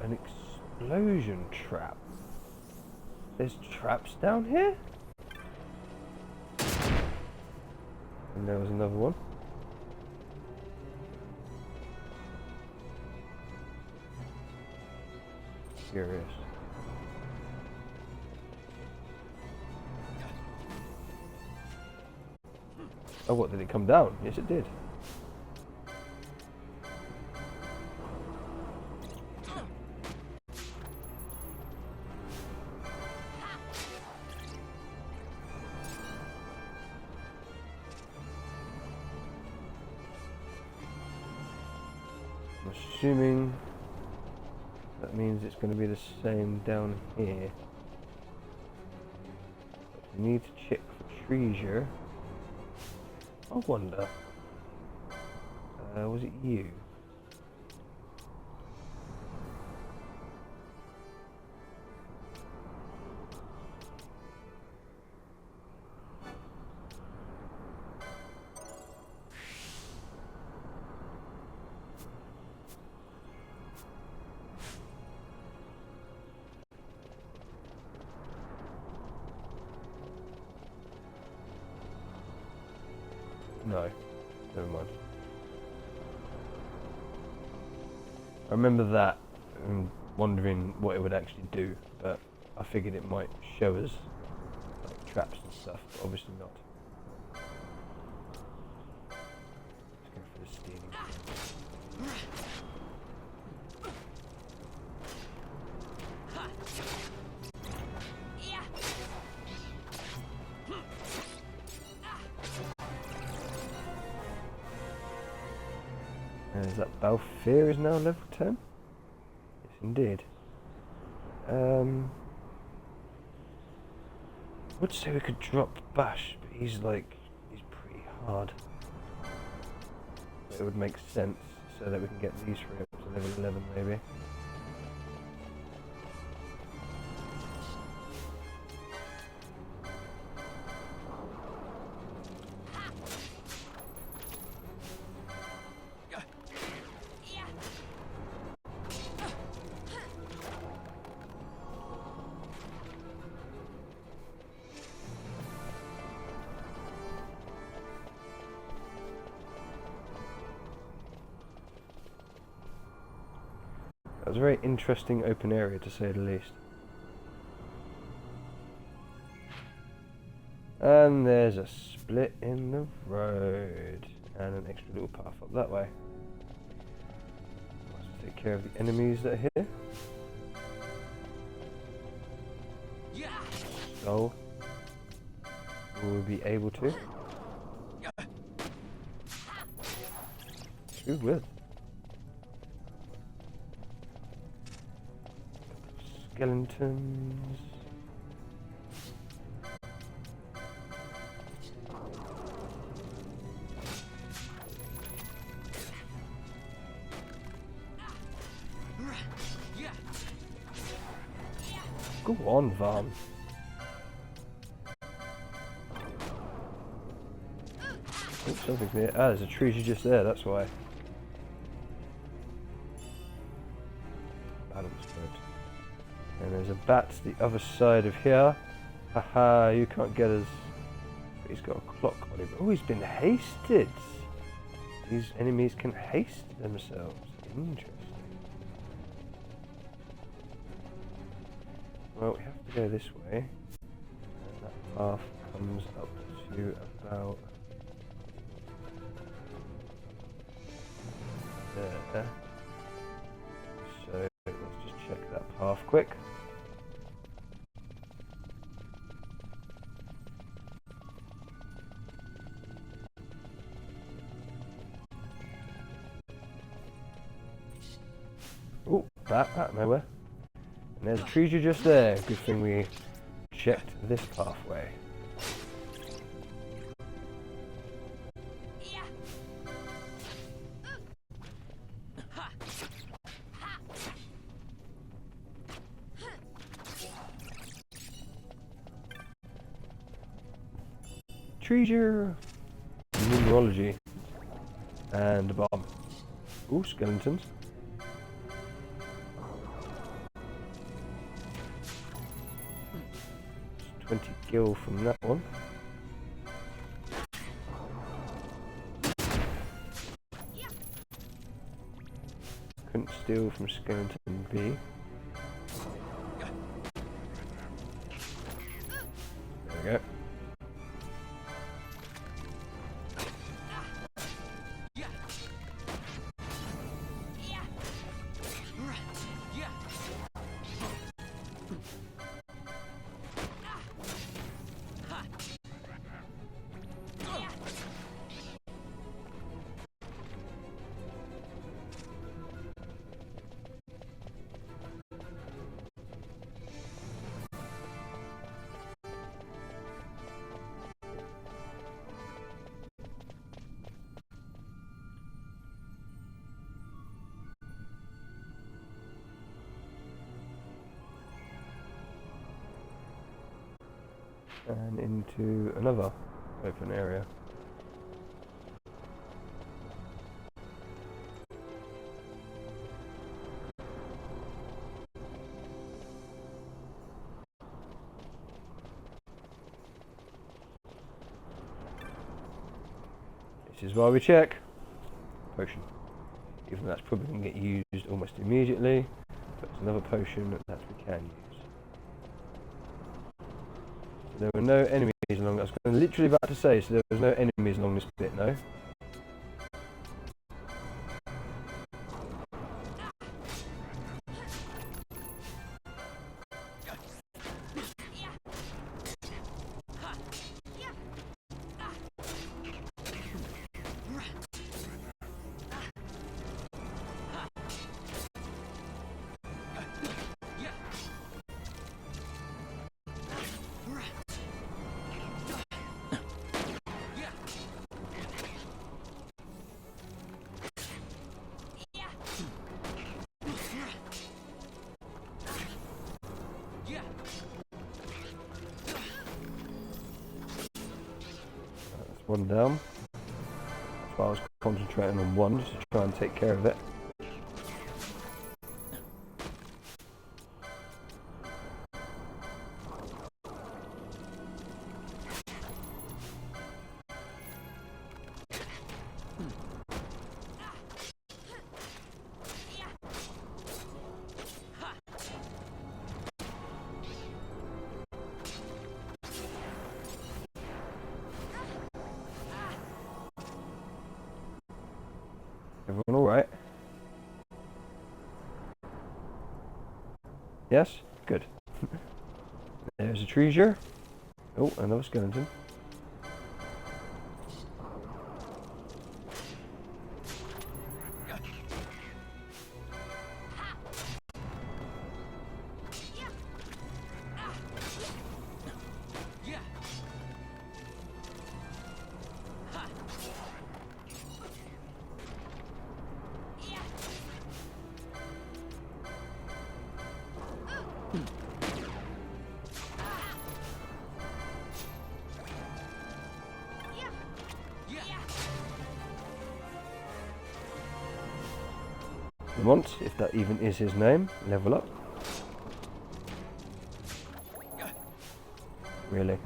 An explosion trap. There's traps down here? And there was another one. Curious. Oh, what, did it come down? Yes, it did. I'm assuming that means it's going to be the same down here. We need to check for treasure. I wonder. Was it you? No, never mind. I remember that and wondering what it would actually do, but I figured it might show us like traps and stuff, but obviously not. Let's go for the stealing thing. And is that Balfour is now level 10? Yes, indeed. I would say we could drop Bash, but he's pretty hard. It would make sense so that we can get these three up to level 11 maybe. That was a very interesting open area, to say the least. And there's a split in the road and an extra little path up that way. Let's take care of the enemies that are here. So, will we be able to? Who will? Skeletons. Go on, Van. Oh, something's near. Ah, there's a treasure just there, that's why. Adam's bird. And there's a bat to the other side of here. Haha, you can't get us. But he's got a clock on him. Oh, he's been hasted. These enemies can haste themselves. Interesting. Well, we have to go this way. And that path comes up to about there. So let's just check that path quick. Oh, that out of nowhere. And there's a treasure just there. Good thing we checked this pathway. Treasure! Numerology. And a bomb. Ooh, skeletons. 20 gil from that one. Couldn't steal from skeleton B. There we go. And into another open area. This is why we check. Potion. Even though that's probably going to get used almost immediately, but it's another potion that we can use. There were no enemies along. I was literally about to say, so there was no enemies along this bit, no? One down. That's why I was concentrating on one, just to try and take care of it. Everyone alright? Yes? Good. There's a treasure. Oh, another skeleton. Lamont, if that even is his name, level up. Really?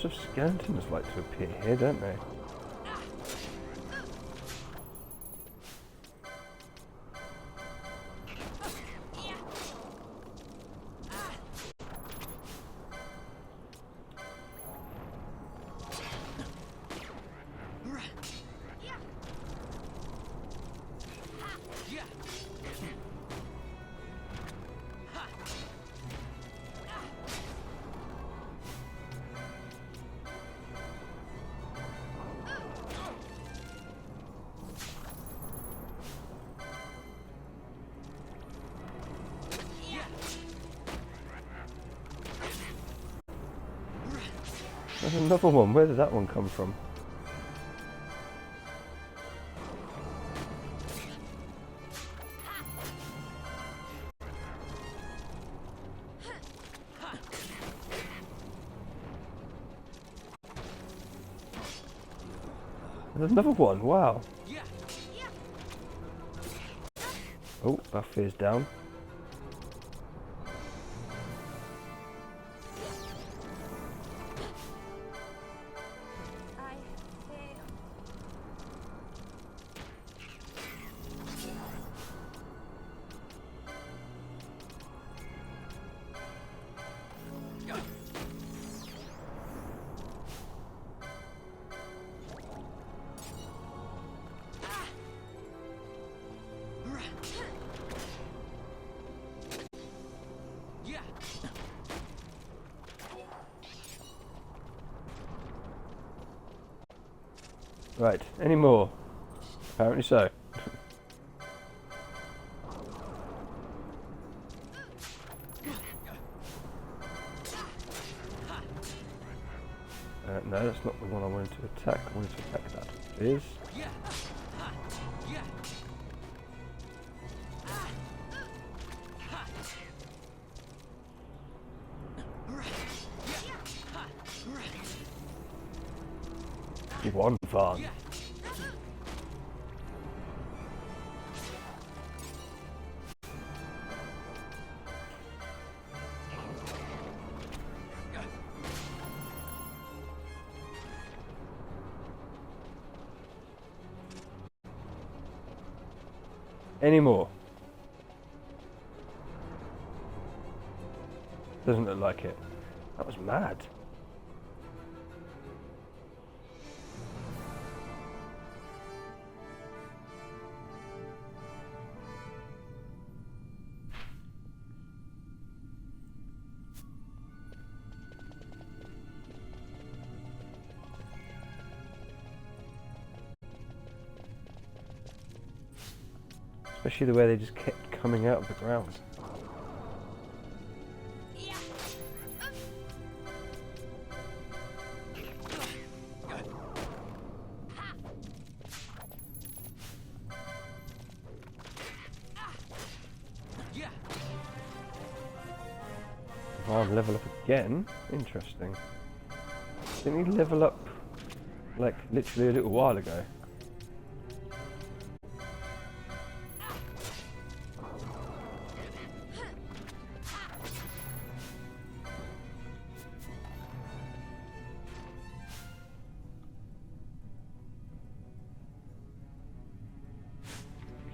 Lots of skeletons like to appear here, don't they? There's another one. Where did that one come from? There's another one. Wow. Oh, Buffy is down. Right, any more? Apparently so. No, that's not the one I wanted to attack. I wanted to attack that. It is. One van. Any more? Doesn't look like it. That was mad. Especially the way they just kept coming out of the ground. Vaughn level up again? Interesting. Didn't he level up like literally a little while ago?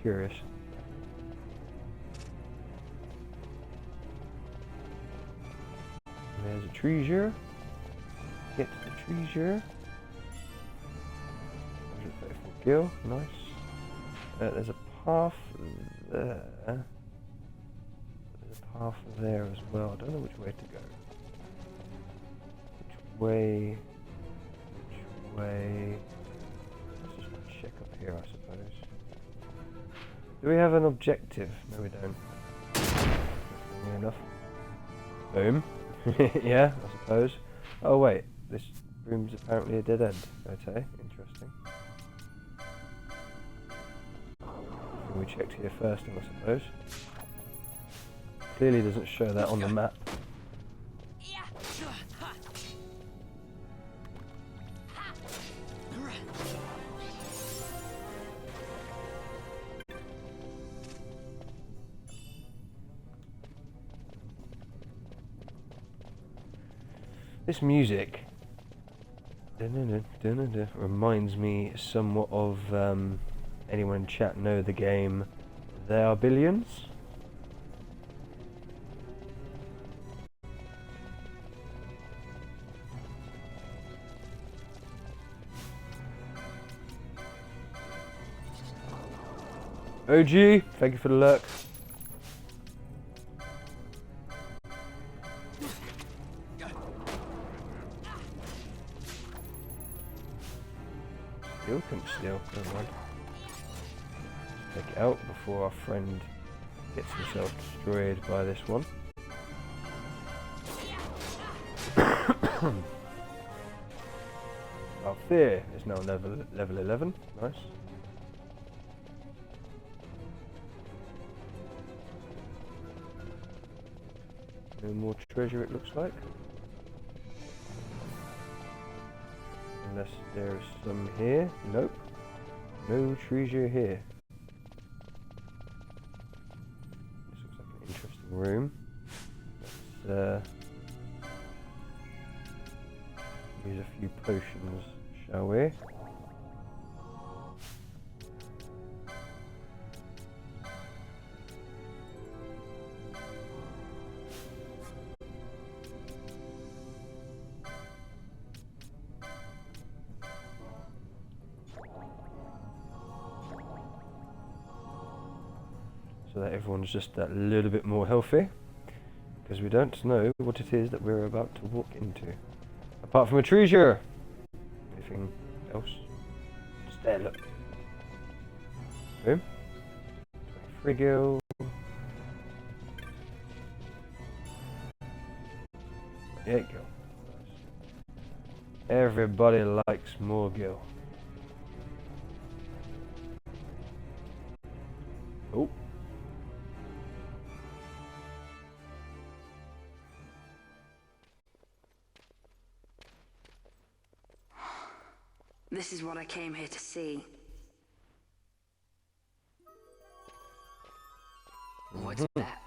Curious. There's a treasure. Get to the treasure. 134 kill. Nice. There's a path there. There's a path there as well. I don't know which way to go. Which way? Which way? Let's just check up here, I suppose. Do we have an objective? No, we don't. Near enough. Boom. Yeah, I suppose. Oh wait, this room's apparently a dead end. Okay, interesting. We checked here first, I suppose. Clearly doesn't show that on the map. This music Reminds me somewhat of anyone in chat know the game There Are Billions? OG, thank you for the lurk. Still couldn't steal, never mind. Take it out before our friend gets himself destroyed by this one. Althea is now level 11, nice. No more treasure it looks like. Unless there's some here. Nope. No treasure here. This looks like an interesting room. Let's use a few potions, shall we? So that everyone's just that little bit more healthy, because we don't know what it is that we're about to walk into. Apart from a treasure! Anything else? Just there, look. Boom. 23 gil. There you go. Everybody likes more gil. Oh. This is what I came here to see. What's that?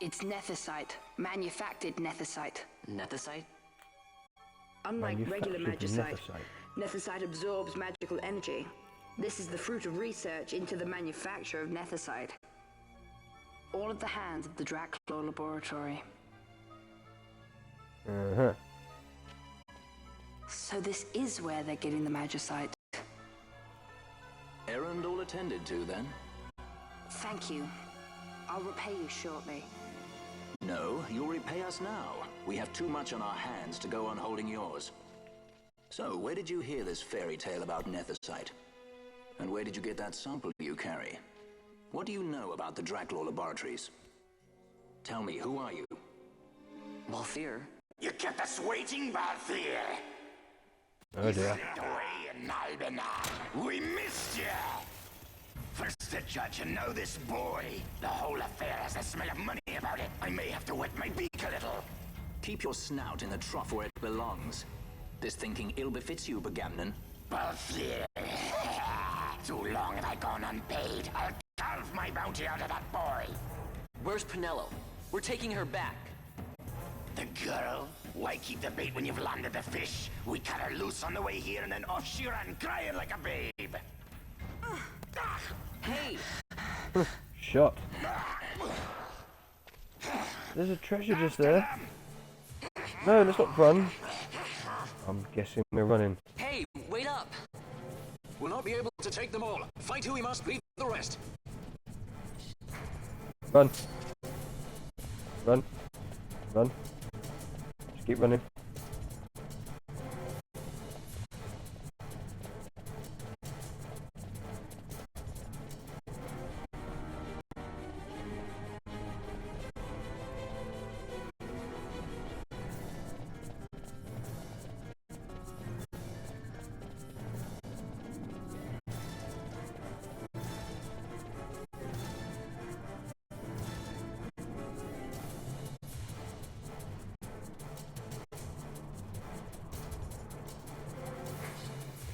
It's nethicite. Manufactured nethicite. Nethicite? Unlike regular magicite, Nethicite. nethicite absorbs magical energy. This is the fruit of research into the manufacture of nethicite. All at the hands of the Draclaw Laboratory. Uh-huh. So this is where they're getting the magicite. Errand all attended to, then? Thank you. I'll repay you shortly. No, you'll repay us now. We have too much on our hands to go on holding yours. So, where did you hear this fairy tale about nethicite? And where did you get that sample you carry? What do you know about the Draclaw Laboratories? Tell me, who are you? Balthier. You kept us waiting, Balthier. Oh dear. Slipped away in Albanar. We missed you. First the judge and now this boy. The whole affair has a smell of money about it. I may have to wet my beak a little. Keep your snout in the trough where it belongs. This thinking ill befits you, Begamnon. Balthier. Too long have I gone unpaid. I'll carve my bounty out of that boy. Where's Penelo? We're taking her back. The girl? Why keep the bait when you've landed the fish? We cut her loose on the way here and then off she ran crying like a babe. Hey! Shot. There's a treasure just there. No, let's not run. I'm guessing we're running. Hey, wait up! We'll not be able to take them all. Fight who we must, leave the rest. Run. Run. Run. Just keep running.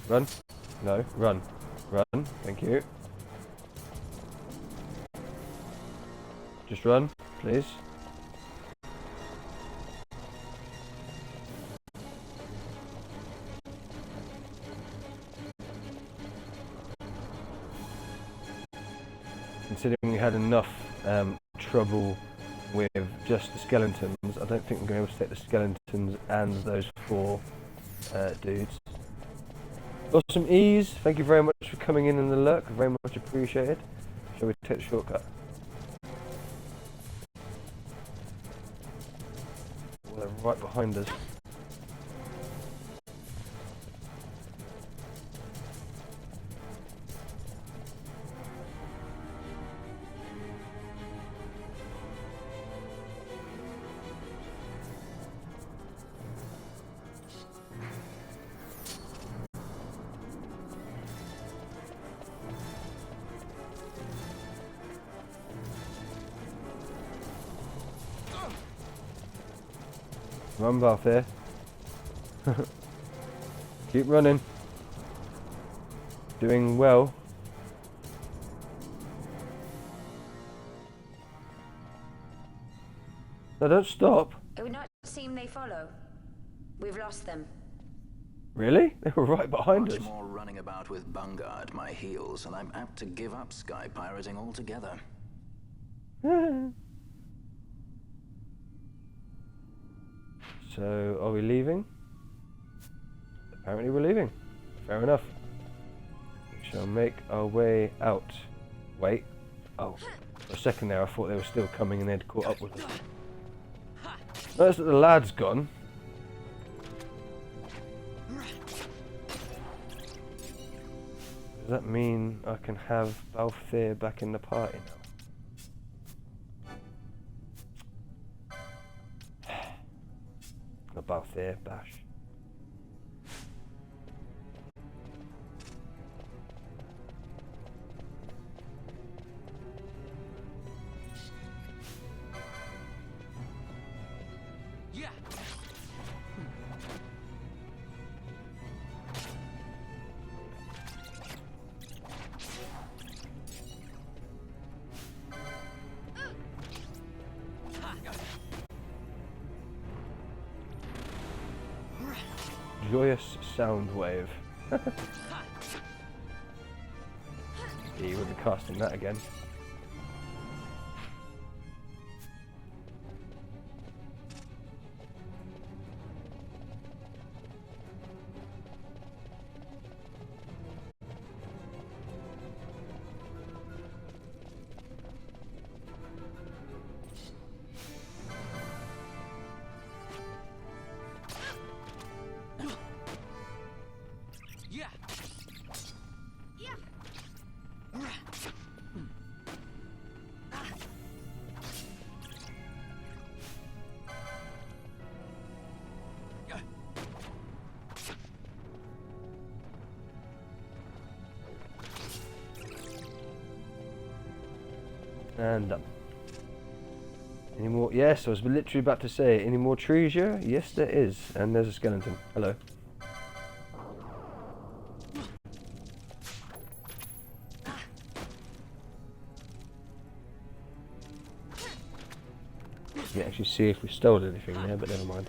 Run. No, run. Run. Thank you. Just run, please. considering we had enough trouble with just the skeletons. I don't think we're going to be able to take the skeletons and those 4 dudes. Awesome Ease, thank you very much for coming in the lurk, very much appreciated. Shall we take the shortcut? Well, they're right behind us. Run, Balthier. Keep running. Doing well. No, don't stop. It would not seem they follow. We've lost them. Really? They were right behind us. Much more running about with Bunga at my heels, and I'm apt to give up sky pirating altogether. So, are we leaving? Apparently we're leaving. Fair enough. We shall make our way out. Wait. Oh. For a second there I thought they were still coming and they'd caught up with us. Notice that the lad's gone. Does that mean I can have Balthier back in the party now? Balthier, Bash. Yeah. Joyous sound wave. He would be casting that again. And done. Any more? Yes, I was literally about to say, any more treasure? Yes, there is. And there's a skeleton. Hello. You can actually see if we stole anything there, but never mind.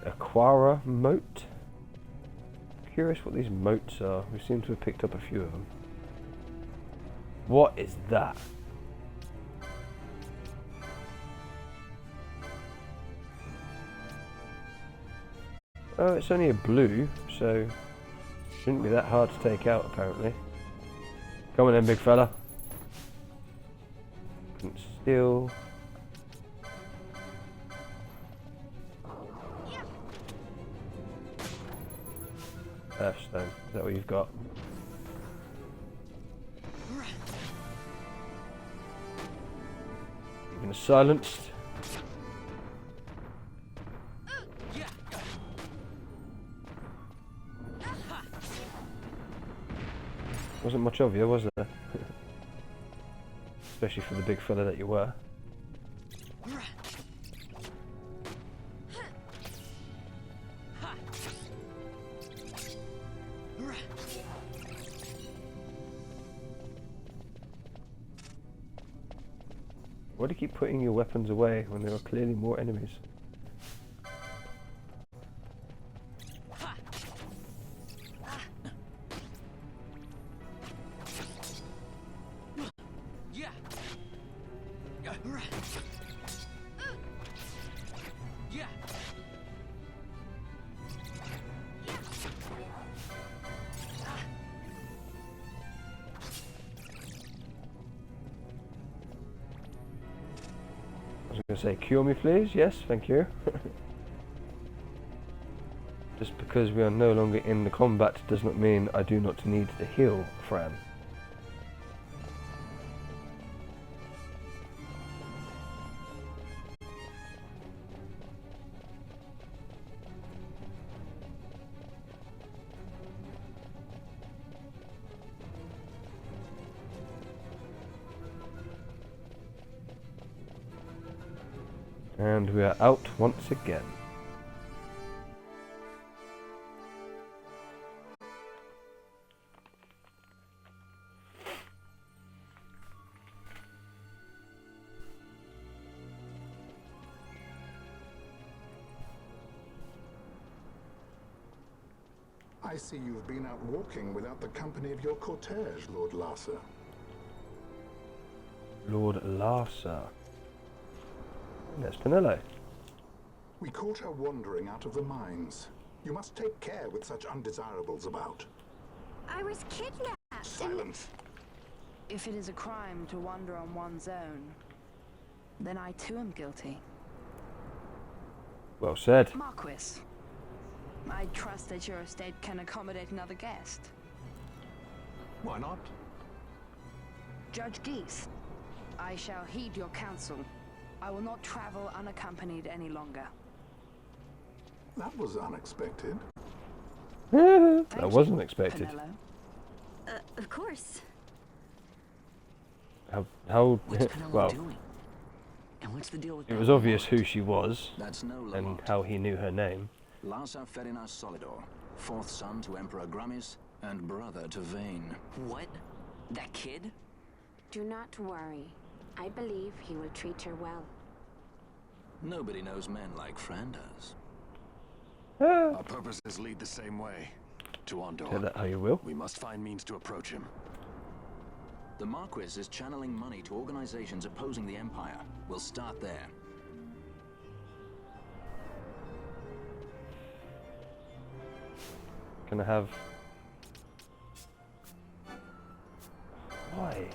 Aquara moat. Curious what these moats are. We seem to have picked up a few of them. What is that? Oh, it's only a blue, so shouldn't be that hard to take out apparently. Come on then, big fella. Couldn't steal. Earthstone. Is that what you've got? You've been silenced. Wasn't much of you, was there? Especially for the big fella that you were. Why do you keep putting your weapons away when there are clearly more enemies? I was going to say, cure me please? Yes, thank you. Just because we are no longer in the combat does not mean I do not need to heal, Fran. And we are out once again. I see you've been out walking without the company of your cortege, Lord Larsa. Lord Larsa. There's Penelo. We caught her wandering out of the mines. You must take care with such undesirables about. I was kidnapped. Silence. If it is a crime to wander on one's own, then I too am guilty. Well said. Marquis, I trust that your estate can accommodate another guest. Why not? Judge Geese, I shall heed your counsel. I will not travel unaccompanied any longer. That was unexpected. That wasn't expected. Of course. How What's Penelo well, doing? And what's the deal with it that was obvious Lamont? who she was That's no and Lamont. how he knew her name. Larsa Ferinas Solidor, fourth son to Emperor Gramis and brother to Vayne. What? That kid? Do not worry. I believe he will treat her well. Nobody knows men like Fran does. Our purposes lead the same way. To Ondor. Say that how you will. We must find means to approach him. The Marquis is channeling money to organizations opposing the Empire. We'll start there. Can I have... Why?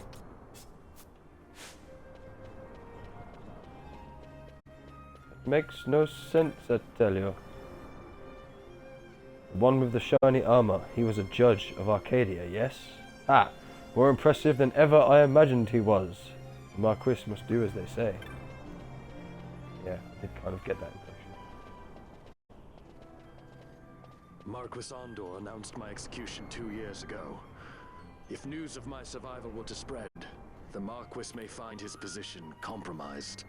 It makes no sense, I tell you. The one with the shiny armor. He was a judge of Arcadia, yes? Ah, more impressive than ever I imagined he was. The Marquis must do as they say. Yeah, I did kind of get that impression. Marquis Ondor announced my execution 2 years ago. If news of my survival were to spread, the Marquis may find his position compromised.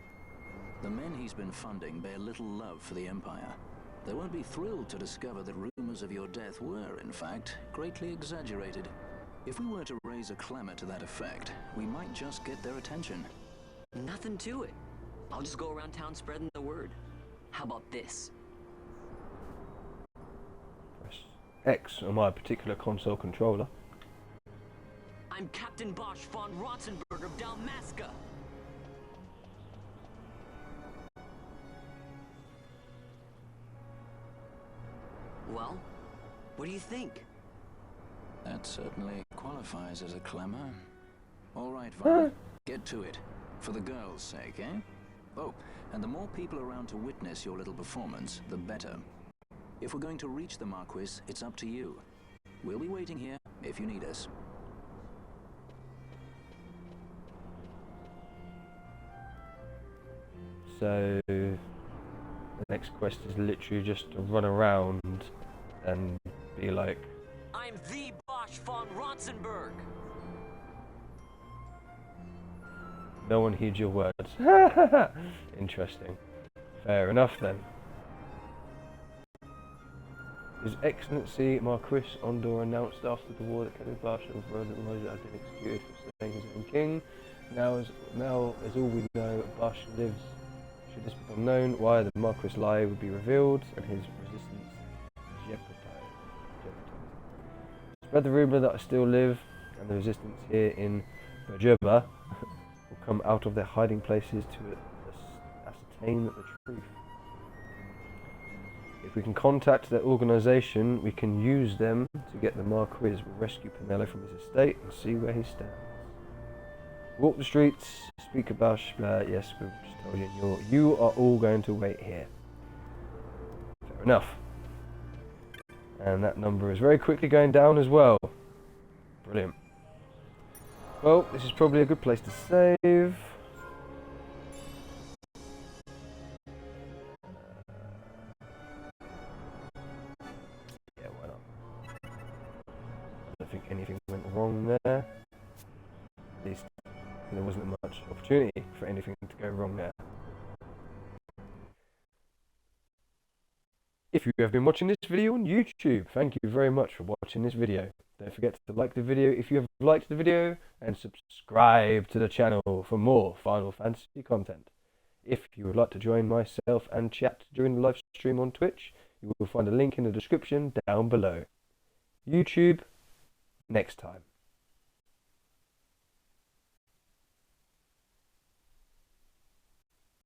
The men he's been funding bear little love for the Empire. They won't be thrilled to discover that rumors of your death were, in fact, greatly exaggerated. If we were to raise a clamor to that effect, we might just get their attention. Nothing to it. I'll just go around town spreading the word. How about this? Press X on my particular console controller. I'm Captain Bosch von Ronsenberg of Dalmasca. Well, what do you think? That certainly qualifies as a clamor. All right, Vaughn, get to it. For the girls' sake, eh? Oh, and the more people around to witness your little performance, the better. If we're going to reach the Marquis, it's up to you. We'll be waiting here if you need us. So the next quest is literally just to run around and be like, I'm the Bosch von Ronsenberg. no one heeds your words. Interesting. Fair enough then. His Excellency Marquis Ondor announced after the war that Captain Bosch and Roland Roger had been executed for slaying his own king. Now as all we know, Bush lives. Should this become known, why the Marquis lie would be revealed and his resistance jeopardized. Spread the rumour that I still live, and the resistance here in Bergerba will come out of their hiding places to ascertain the truth. If we can contact their organisation, we can use them to get the Marquis. We'll rescue Penelo from his estate and see where he stands. Walk the streets, speak about yes, we've just told you, you are all going to wait here. Fair enough. And that number is very quickly going down as well. Brilliant. Well, this is probably a good place to save. Yeah, why not? I don't think anything went wrong there. At least there wasn't much opportunity for anything to go wrong there. If you have been watching this video on YouTube, thank you very much for watching this video. Don't forget to like the video if you have liked the video, and subscribe to the channel for more Final Fantasy content. If you would like to join myself and chat during the live stream on Twitch, you will find a link in the description down below. YouTube, next time.